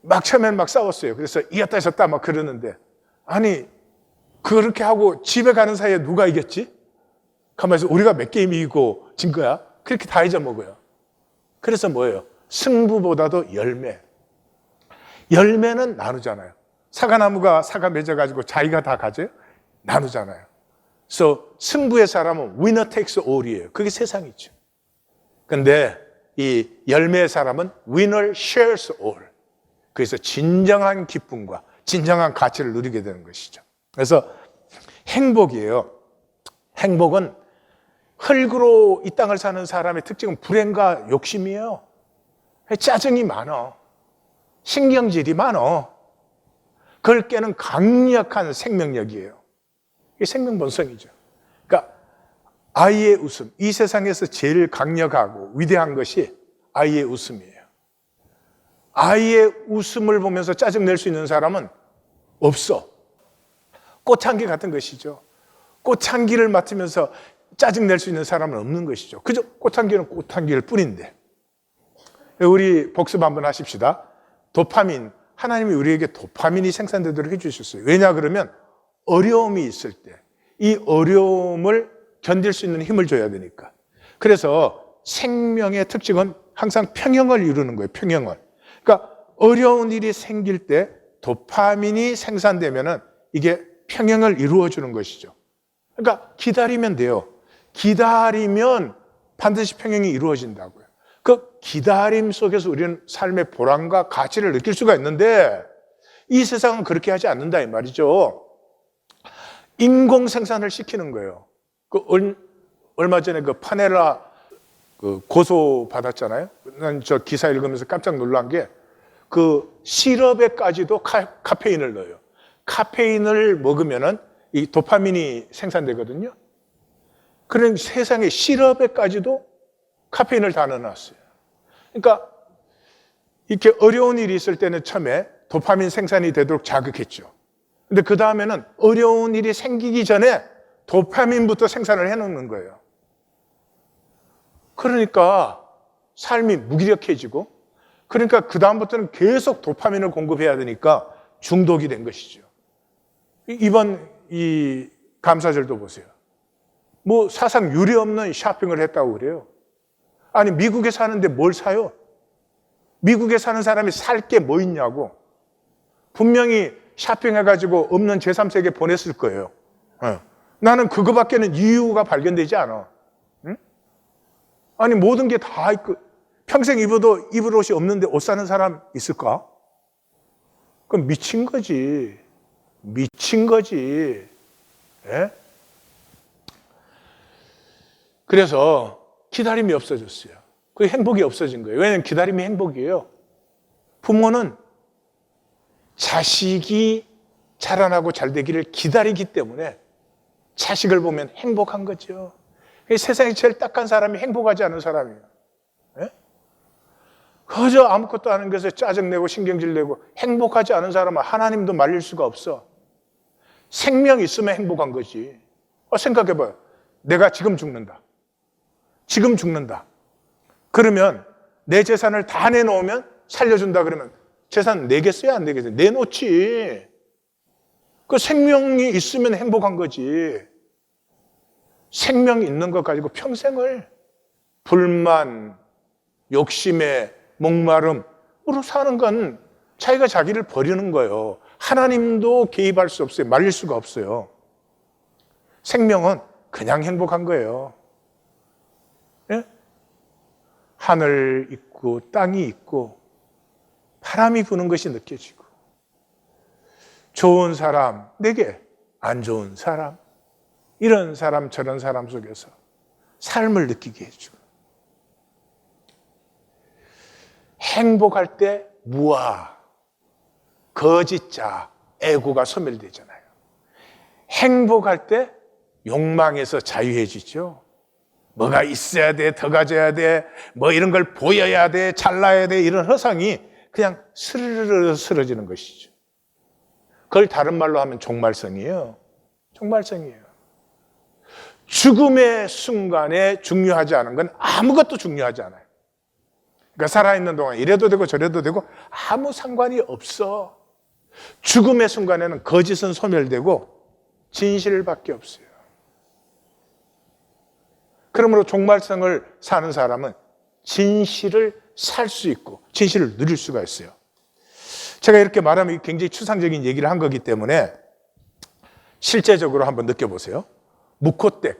막 처음엔 막 싸웠어요. 그래서 이겼다 졌다 막 그러는데 아니 그렇게 하고 집에 가는 사이에 누가 이겼지? 가만히 있어. 우리가 몇 게임 이기고 진 거야? 그렇게 다 잊어먹어요. 그래서 뭐예요? 승부보다도 열매. 열매는 나누잖아요. 사과나무가 사과 맺어가지고 자기가 다 가져요? 나누잖아요. 그래서 승부의 사람은 winner takes all이에요. 그게 세상이죠. 근데 이 열매의 사람은 winner shares all. 그래서 진정한 기쁨과 진정한 가치를 누리게 되는 것이죠. 그래서 행복이에요. 행복은 흙으로 이 땅을 사는 사람의 특징은 불행과 욕심이에요. 짜증이 많아. 신경질이 많아. 그걸 깨는 강력한 생명력이에요. 이게 생명 본성이죠. 그러니까 아이의 웃음, 이 세상에서 제일 강력하고 위대한 것이 아이의 웃음이에요. 아이의 웃음을 보면서 짜증낼 수 있는 사람은 없어. 꽃향기 같은 것이죠. 꽃향기를 맡으면서 짜증낼 수 있는 사람은 없는 것이죠. 그저 꽃향기는 꽃향기일 뿐인데. 우리 복습 한번 하십시다. 도파민, 하나님이 우리에게 도파민이 생산되도록 해주셨어요. 왜냐 그러면 어려움이 있을 때 이 어려움을 견딜 수 있는 힘을 줘야 되니까. 그래서 생명의 특징은 항상 평형을 이루는 거예요. 평형을. 그러니까 어려운 일이 생길 때 도파민이 생산되면은 이게 평형을 이루어주는 것이죠. 그러니까 기다리면 돼요. 기다리면 반드시 평형이 이루어진다고요. 그 기다림 속에서 우리는 삶의 보람과 가치를 느낄 수가 있는데 이 세상은 그렇게 하지 않는다 이 말이죠. 인공 생산을 시키는 거예요. 얼마 전에 그 파넬라 고소 받았잖아요. 난 저 기사 읽으면서 깜짝 놀란 게 그 시럽에까지도 카페인을 넣어요. 카페인을 먹으면은 이 도파민이 생산되거든요. 그런 세상에 시럽에까지도 카페인을 다 넣어놨어요. 그러니까 이렇게 어려운 일이 있을 때는 처음에 도파민 생산이 되도록 자극했죠. 근데 그 다음에는 어려운 일이 생기기 전에 도파민부터 생산을 해놓는 거예요. 그러니까 삶이 무기력해지고, 그러니까 그 다음부터는 계속 도파민을 공급해야 되니까 중독이 된 것이죠. 이번 이 감사절도 보세요. 뭐 사상 유례 없는 쇼핑을 했다고 그래요. 아니 미국에 사는데 뭘 사요? 미국에 사는 사람이 살 게 뭐 있냐고. 분명히 쇼핑해가지고 없는 제3세계 보냈을 거예요. 나는 그거밖에는 이유가 발견되지 않아. 응? 아니 모든 게 다 있고 평생 입을 옷이 없는데 옷 사는 사람 있을까? 그럼 미친 거지. 미친 거지. 예? 그래서 기다림이 없어졌어요. 그 행복이 없어진 거예요. 왜냐하면 기다림이 행복이에요. 부모는 자식이 자라나고 잘 되기를 기다리기 때문에 자식을 보면 행복한 거죠. 세상에 제일 딱한 사람이 행복하지 않은 사람이에요. 예? 그저 아무것도 아닌 것에 짜증내고 신경질내고 행복하지 않은 사람은 하나님도 말릴 수가 없어. 생명 있으면 행복한 거지. 생각해봐요. 내가 지금 죽는다. 지금 죽는다. 그러면 내 재산을 다 내놓으면 살려준다 그러면 재산 내겠어요, 안 내겠어요? 내놓지. 그 생명이 있으면 행복한 거지. 생명 있는 것 가지고 평생을 불만, 욕심에 목마름으로 사는 건 자기가 자기를 버리는 거예요. 하나님도 개입할 수 없어요. 말릴 수가 없어요. 생명은 그냥 행복한 거예요. 예? 하늘 있고 땅이 있고 바람이 부는 것이 느껴지고 좋은 사람, 내게 안 좋은 사람, 이런 사람 저런 사람 속에서 삶을 느끼게 해주고 행복할 때 무아, 거짓자, 애고가 소멸되잖아요. 행복할 때 욕망에서 자유해지죠. 뭐가 있어야 돼, 더 가져야 돼, 뭐 이런 걸 보여야 돼, 잘나야 돼, 이런 허상이 그냥 스르르 쓰러지는 것이죠. 그걸 다른 말로 하면 종말성이에요. 종말성이에요. 죽음의 순간에 중요하지 않은 건 아무것도 중요하지 않아요. 그러니까 살아있는 동안 이래도 되고 저래도 되고 아무 상관이 없어. 죽음의 순간에는 거짓은 소멸되고 진실밖에 없어요. 그러므로 종말성을 사는 사람은 진실을 살 수 있고 진실을 누릴 수가 있어요. 제가 이렇게 말하면 굉장히 추상적인 얘기를 한 거기 때문에 실제적으로 한번 느껴보세요. 묵호댁.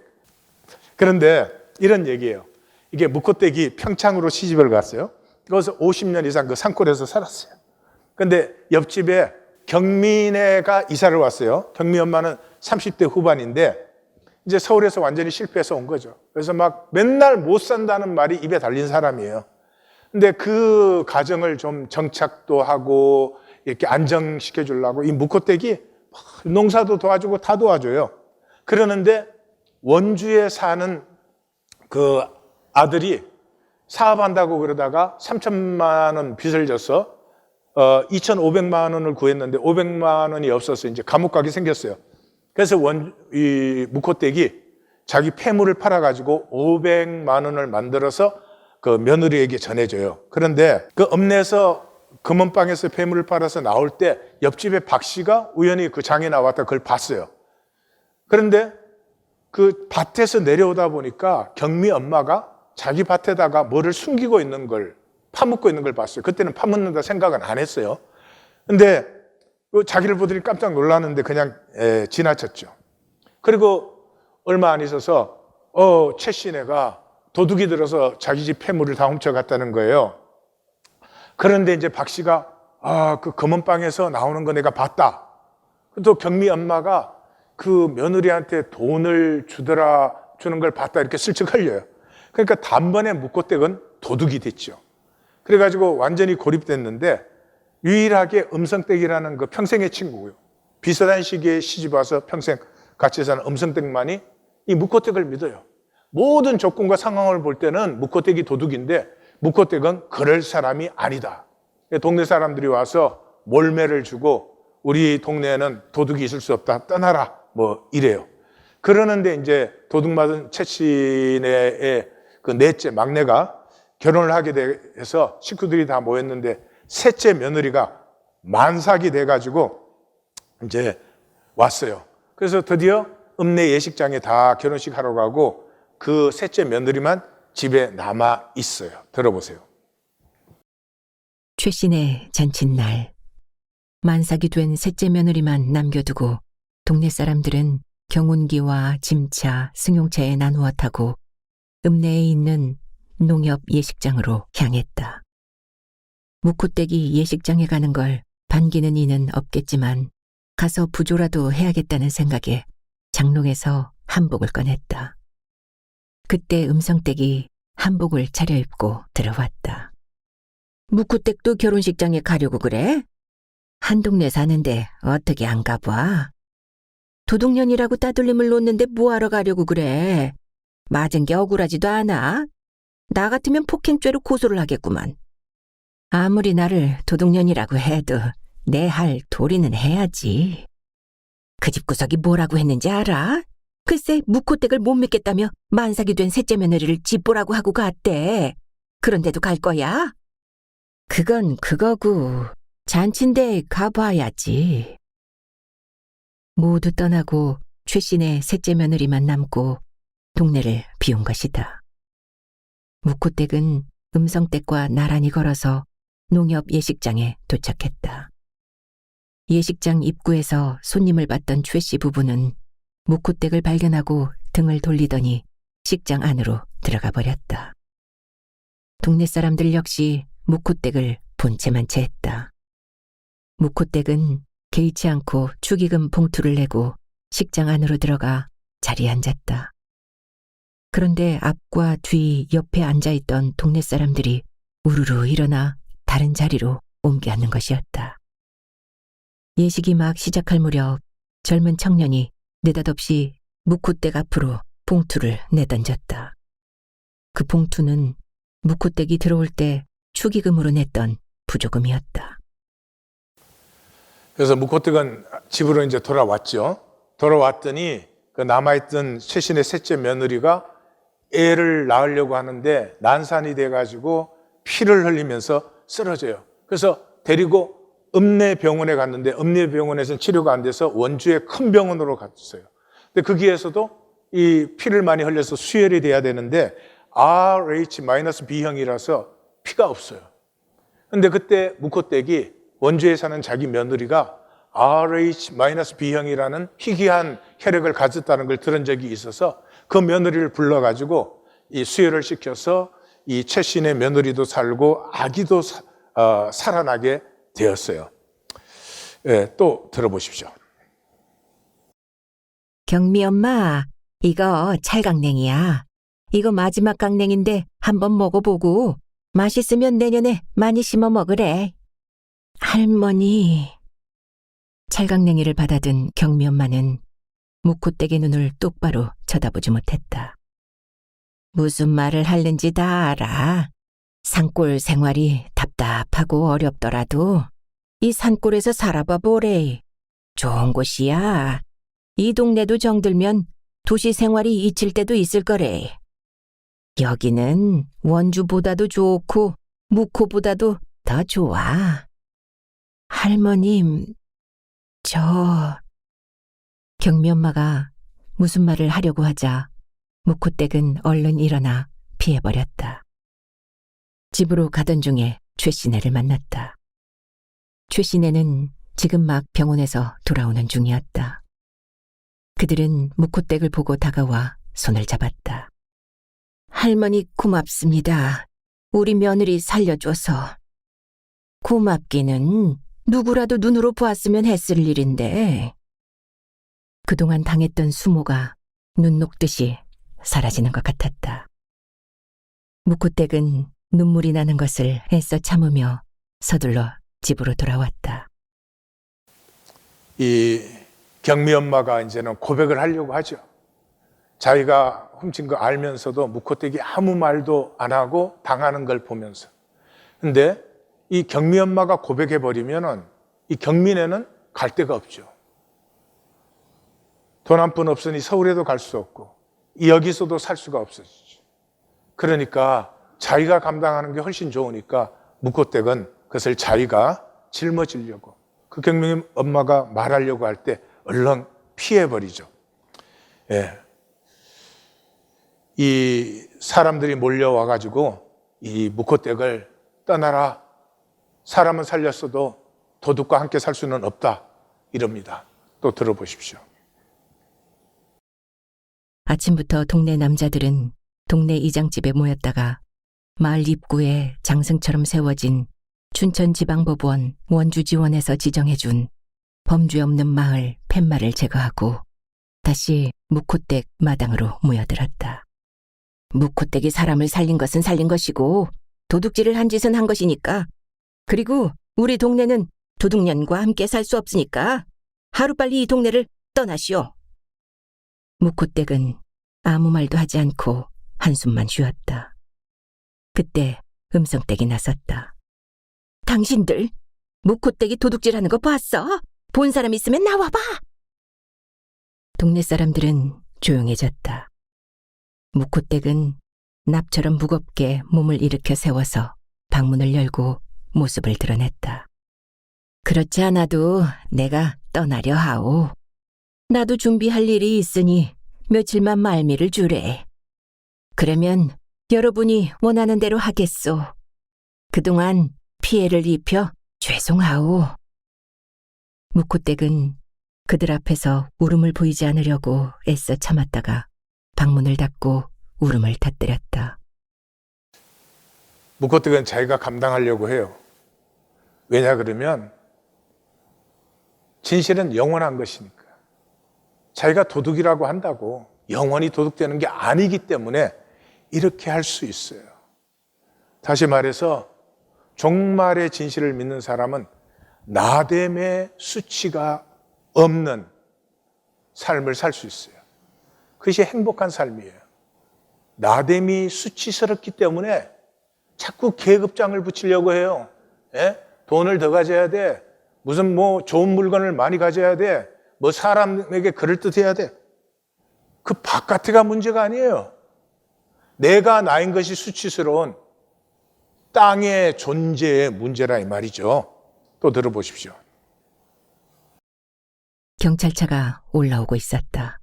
그런데 이런 얘기예요. 이게 묵호댁이 평창으로 시집을 갔어요. 거기서 50년 이상 그 산골에서 살았어요. 근데 옆집에 경민애가 이사를 왔어요. 경미 엄마는 30대 후반인데 이제 서울에서 완전히 실패해서 온 거죠. 그래서 막 맨날 못 산다는 말이 입에 달린 사람이에요. 근데 그 가정을 좀 정착도 하고 이렇게 안정시켜 주려고 이 묵호댁이 농사도 도와주고 다 도와줘요. 그러는데 원주에 사는 그 아들이 사업한다고 그러다가 3천만 원 빚을 져서 2,500만 원을 구했는데 500만 원이 없어서 이제 감옥 가게 생겼어요. 그래서 이 묵호댁이 자기 폐물을 팔아가지고 500만 원을 만들어서 그 며느리에게 전해줘요. 그런데 그 읍내에서 금은방에서 폐물을 팔아서 나올 때 옆집에 박 씨가 우연히 그 장에 나왔다 그걸 봤어요. 그런데 그 밭에서 내려오다 보니까 경미 엄마가 자기 밭에다가 뭐를 숨기고 있는 걸, 파묻고 있는 걸 봤어요. 그때는 파묻는다 생각은 안 했어요. 근데 자기를 보더니 깜짝 놀랐는데 그냥 지나쳤죠. 그리고 얼마 안 있어서 최씨네가 도둑이 들어서 자기 집 폐물을 다 훔쳐갔다는 거예요. 그런데 이제 박 씨가 그 검은방에서 나오는 거 내가 봤다. 또 경미 엄마가 그 며느리한테 돈을 주는 걸 봤다 이렇게 슬쩍 흘려요. 그러니까 단번에 묵호댁은 도둑이 됐죠. 그래가지고 완전히 고립됐는데 유일하게 음성댁이라는 그 평생의 친구고요. 비슷한 시기에 시집 와서 평생 같이 사는 음성댁만이 이 묵호댁을 믿어요. 모든 조건과 상황을 볼 때는 묵호댁이 도둑인데 묵호댁은 그럴 사람이 아니다. 동네 사람들이 와서 몰매를 주고 우리 동네에는 도둑이 있을 수 없다. 떠나라. 뭐 이래요. 그러는데 이제 도둑 맞은 최씨네의 그 넷째 막내가 결혼을 하게 돼서 식구들이 다 모였는데 셋째 며느리가 만삭이 돼가지고 이제 왔어요. 그래서 드디어 읍내 예식장에 다 결혼식 하러 가고 그 셋째 며느리만 집에 남아 있어요. 들어보세요. 최씨네 잔칫날 만삭이 된 셋째 며느리만 남겨두고 동네 사람들은 경운기와 짐차, 승용차에 나누어 타고 읍내에 있는 농협 예식장으로 향했다. 묵호댁이 예식장에 가는 걸 반기는 이는 없겠지만 가서 부조라도 해야겠다는 생각에 장롱에서 한복을 꺼냈다. 그때 음성댁이 한복을 차려입고 들어왔다. 묵호댁도 결혼식장에 가려고 그래? 한 동네 사는데 어떻게 안 가봐? 도둑년이라고 따돌림을 놓는데 뭐하러 가려고 그래? 맞은 게 억울하지도 않아? 나 같으면 폭행죄로 고소를 하겠구만. 아무리 나를 도둑년이라고 해도 내 할 도리는 해야지. 그 집 구석이 뭐라고 했는지 알아? 글쎄 묵호댁을 못 믿겠다며 만삭이 된 셋째 며느리를 집보라고 하고 갔대. 그런데도 갈 거야? 그건 그거고 잔치인데 가봐야지. 모두 떠나고 최씨네 셋째 며느리만 남고 동네를 비운 것이다. 묵호댁은 음성댁과 나란히 걸어서 농협 예식장에 도착했다. 예식장 입구에서 손님을 받던 최씨 부부는 묵호댁을 발견하고 등을 돌리더니 식장 안으로 들어가 버렸다. 동네 사람들 역시 묵호댁을 본체만 채 했다. 묵호댁은 개의치 않고 축의금 봉투를 내고 식장 안으로 들어가 자리에 앉았다. 그런데 앞과 뒤 옆에 앉아있던 동네 사람들이 우르르 일어나 다른 자리로 옮겨 앉는 것이었다. 예식이 막 시작할 무렵 젊은 청년이 느닷없이 묵호댁 앞으로 봉투를 내던졌다. 그 봉투는 묵호댁이 들어올 때 축의금으로 냈던 부조금이었다. 그래서 묵호댁은 집으로 이제 돌아왔죠. 돌아왔더니 그 남아있던 최신의 셋째 며느리가 애를 낳으려고 하는데 난산이 돼가지고 피를 흘리면서 쓰러져요. 그래서 데리고 읍내병원에 갔는데 읍내병원에서는 치료가 안 돼서 원주의 큰 병원으로 갔어요. 근데 거기에서도 이 피를 많이 흘려서 수혈이 돼야 되는데 RH-B형이라서 피가 없어요. 근데 그때 묵호댁이 원주에 사는 자기 며느리가 RH-B형이라는 희귀한 혈액을 가졌다는 걸 들은 적이 있어서 그 며느리를 불러가지고 이 수혈을 시켜서 이 최신의 며느리도 살고 아기도 살아나게 되었어요. 예, 또 들어보십시오. 경미 엄마, 이거 찰강냉이야. 이거 마지막 강냉인데 한번 먹어보고 맛있으면 내년에 많이 심어 먹으래. 할머니. 찰강냉이를 받아든 경미 엄마는 묵호댁의 눈을 똑바로 쳐다보지 못했다. 무슨 말을 하는지 다 알아. 산골 생활이 답답하고 어렵더라도 이 산골에서 살아봐 보래. 좋은 곳이야. 이 동네도 정들면 도시 생활이 잊힐 때도 있을 거래. 여기는 원주보다도 좋고 묵호보다도 더 좋아. 할머님, 경미 엄마가 무슨 말을 하려고 하자 묵호댁은 얼른 일어나 피해버렸다. 집으로 가던 중에 최씨네를 만났다. 최씨네는 지금 막 병원에서 돌아오는 중이었다. 그들은 묵호댁을 보고 다가와 손을 잡았다. 할머니 고맙습니다. 우리 며느리 살려줘서. 고맙기는 누구라도 눈으로 보았으면 했을 일인데. 그동안 당했던 수모가 눈 녹듯이 사라지는 것 같았다. 묵호댁은 눈물이 나는 것을 애써 참으며 서둘러 집으로 돌아왔다. 이 경미 엄마가 이제는 고백을 하려고 하죠. 자기가 훔친 거 알면서도 묵호댁이 아무 말도 안 하고 당하는 걸 보면서. 근데 이 경미 엄마가 고백해버리면은 이 경민에는 갈 데가 없죠. 돈 한 푼 없으니 서울에도 갈 수 없고 여기서도 살 수가 없어지죠. 그러니까 자기가 감당하는 게 훨씬 좋으니까 묵호댁은 그것을 자기가 짊어지려고 그 경미 엄마가 말하려고 할 때 얼른 피해버리죠. 예. 이 사람들이 몰려와가지고 이 묵호댁을 떠나라. 사람은 살렸어도 도둑과 함께 살 수는 없다. 이럽니다. 또 들어보십시오. 아침부터 동네 남자들은 동네 이장집에 모였다가 마을 입구에 장승처럼 세워진 춘천지방법원 원주지원에서 지정해준 범죄 없는 마을 팻말을 제거하고 다시 묵호댁 마당으로 모여들었다. 묵호댁이 사람을 살린 것은 살린 것이고 도둑질을 한 짓은 한 것이니까, 그리고 우리 동네는 도둑년과 함께 살 수 없으니까 하루빨리 이 동네를 떠나시오. 묵호댁은 아무 말도 하지 않고 한숨만 쉬었다. 그때 음성댁이 나섰다. 당신들 묵호댁이 도둑질하는 거 봤어? 본 사람 있으면 나와봐. 동네 사람들은 조용해졌다. 묵호댁은 납처럼 무겁게 몸을 일으켜 세워서 방문을 열고 모습을 드러냈다. 그렇지 않아도 내가 떠나려 하오. 나도 준비할 일이 있으니 며칠만 말미를 주래. 그러면 여러분이 원하는 대로 하겠소. 그동안 피해를 입혀 죄송하오. 묵코댁은 그들 앞에서 울음을 보이지 않으려고 애써 참았다가 방문을 닫고 울음을 터뜨렸다. 묵코댁은 자기가 감당하려고 해요. 왜냐 그러면 진실은 영원한 것이니까. 자기가 도둑이라고 한다고 영원히 도둑되는 게 아니기 때문에 이렇게 할 수 있어요. 다시 말해서 종말의 진실을 믿는 사람은 나됨의 수치가 없는 삶을 살 수 있어요. 그것이 행복한 삶이에요. 나됨이 수치스럽기 때문에 자꾸 계급장을 붙이려고 해요. 예? 돈을 더 가져야 돼. 무슨 좋은 물건을 많이 가져야 돼. 사람에게 그럴듯해야 돼. 그 바깥에가 문제가 아니에요. 내가 나인 것이 수치스러운 땅의 존재의 문제라 이 말이죠. 또 들어보십시오. 경찰차가 올라오고 있었다.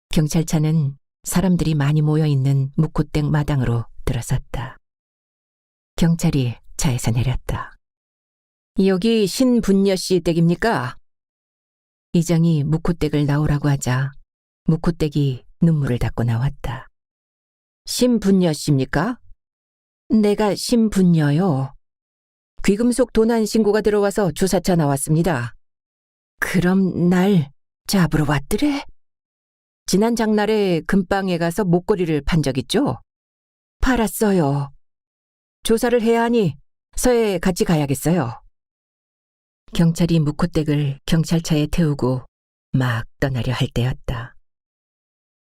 경찰차는 사람들이 많이 모여 있는 묵코댁 마당으로 들어섰다. 경찰이 차에서 내렸다. 여기 신분녀 씨 댁입니까? 이장이 묵코댁을 나오라고 하자 묵코댁이 눈물을 닦고 나왔다. 신분녀 씨입니까? 내가 신분녀요. 귀금속 도난 신고가 들어와서 조사차 나왔습니다. 그럼 날 잡으러 왔더래? 지난 장날에 금방에 가서 목걸이를 판 적 있죠? 팔았어요. 조사를 해야 하니 서해 같이 가야겠어요. 경찰이 묵코댁을 경찰차에 태우고 막 떠나려 할 때였다.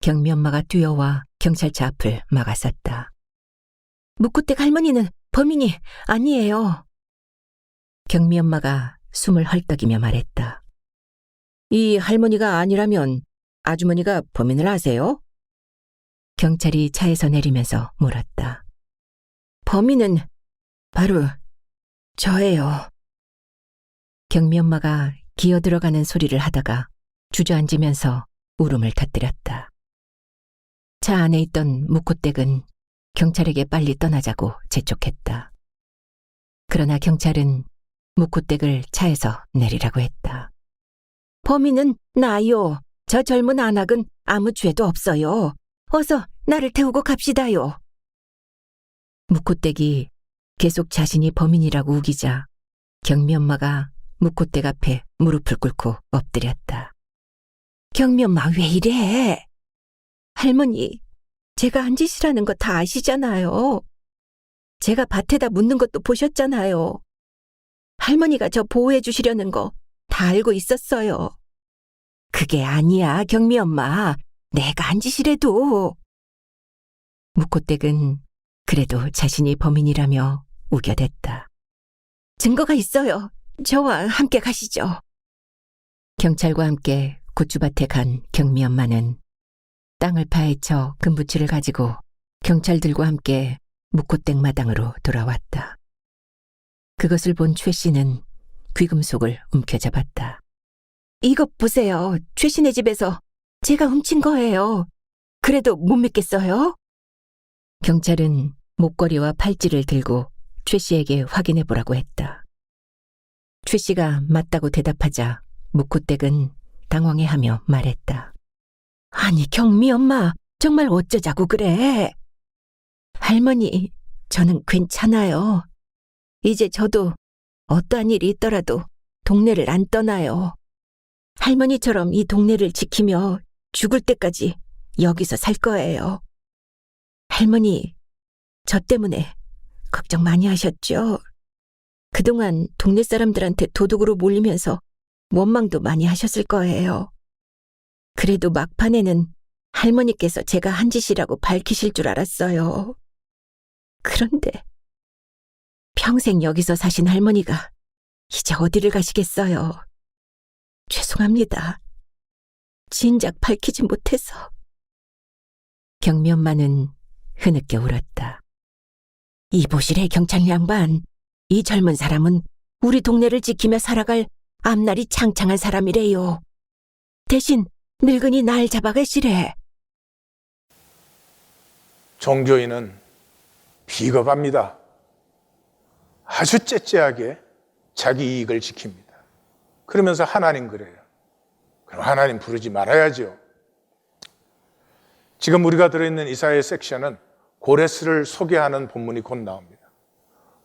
경미 엄마가 뛰어와 경찰차 앞을 막아섰다. 묵코댁 할머니는 범인이 아니에요. 경미 엄마가 숨을 헐떡이며 말했다. 이 할머니가 아니라면 아주머니가 범인을 아세요? 경찰이 차에서 내리면서 물었다. 범인은 바로 저예요. 경미 엄마가 기어 들어가는 소리를 하다가 주저앉으면서 울음을 터뜨렸다. 차 안에 있던 묵코댁은 경찰에게 빨리 떠나자고 재촉했다. 그러나 경찰은 묵코댁을 차에서 내리라고 했다. 범인은 나요. 저 젊은 안악은 아무 죄도 없어요. 어서 나를 태우고 갑시다요. 묵코댁이 계속 자신이 범인이라고 우기자 경미 엄마가 묵코댁 앞에 무릎을 꿇고 엎드렸다. 경미 엄마 왜 이래? 할머니, 제가 한 짓이라는 거 다 아시잖아요. 제가 밭에다 묻는 것도 보셨잖아요. 할머니가 저 보호해 주시려는 거 다 알고 있었어요. 그게 아니야, 경미 엄마. 내가 한 짓이라도. 묵코댁은 그래도 자신이 범인이라며 우겨댔다. 증거가 있어요. 저와 함께 가시죠. 경찰과 함께 고추밭에 간 경미 엄마는 땅을 파헤쳐 금부치를 가지고 경찰들과 함께 묵코댁 마당으로 돌아왔다. 그것을 본 최 씨는 귀금속을 움켜잡았다. 이것 보세요. 최 씨네 집에서 제가 훔친 거예요. 그래도 못 믿겠어요? 경찰은 목걸이와 팔찌를 들고 최 씨에게 확인해 보라고 했다. 최 씨가 맞다고 대답하자 묵코댁은 당황해하며 말했다. 아니 경미 엄마, 정말 어쩌자고 그래? 할머니, 저는 괜찮아요. 이제 저도 어떠한 일이 있더라도 동네를 안 떠나요. 할머니처럼 이 동네를 지키며 죽을 때까지 여기서 살 거예요. 할머니, 저 때문에 걱정 많이 하셨죠? 그동안 동네 사람들한테 도둑으로 몰리면서 원망도 많이 하셨을 거예요. 그래도 막판에는 할머니께서 제가 한 짓이라고 밝히실 줄 알았어요. 그런데 평생 여기서 사신 할머니가 이제 어디를 가시겠어요? 죄송합니다. 진작 밝히지 못해서. 경미 엄마는 흐느껴 울었다. 이보실의 경찰 양반, 이 젊은 사람은 우리 동네를 지키며 살아갈 앞날이 창창한 사람이래요. 대신 늙은이 날 잡아가시래. 종교인은 비겁합니다. 아주 째째하게 자기 이익을 지킵니다. 그러면서 하나님 그래요. 그럼 하나님 부르지 말아야죠. 지금 우리가 들어있는 이사야 섹션은 고레스를 소개하는 본문이 곧 나옵니다.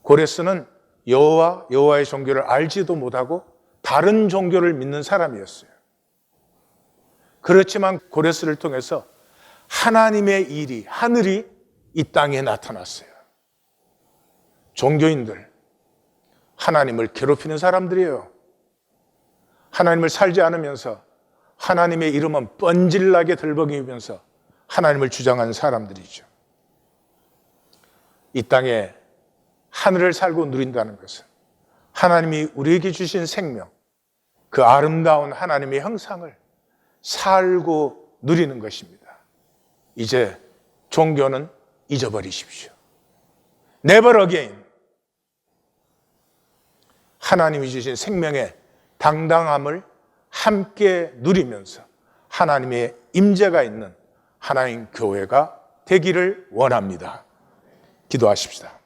고레스는 여호와의 종교를 알지도 못하고 다른 종교를 믿는 사람이었어요. 그렇지만 고레스를 통해서 하나님의 일이, 하늘이 이 땅에 나타났어요. 종교인들, 하나님을 괴롭히는 사람들이에요. 하나님을 살지 않으면서 하나님의 이름은 뻔질나게 들먹이면서 하나님을 주장하는 사람들이죠. 이 땅에 하늘을 살고 누린다는 것은 하나님이 우리에게 주신 생명, 그 아름다운 하나님의 형상을 살고 누리는 것입니다. 이제 종교는 잊어버리십시오. Never again. 하나님이 주신 생명의 당당함을 함께 누리면서 하나님의 임재가 있는 하나님 교회가 되기를 원합니다. 기도하십시다.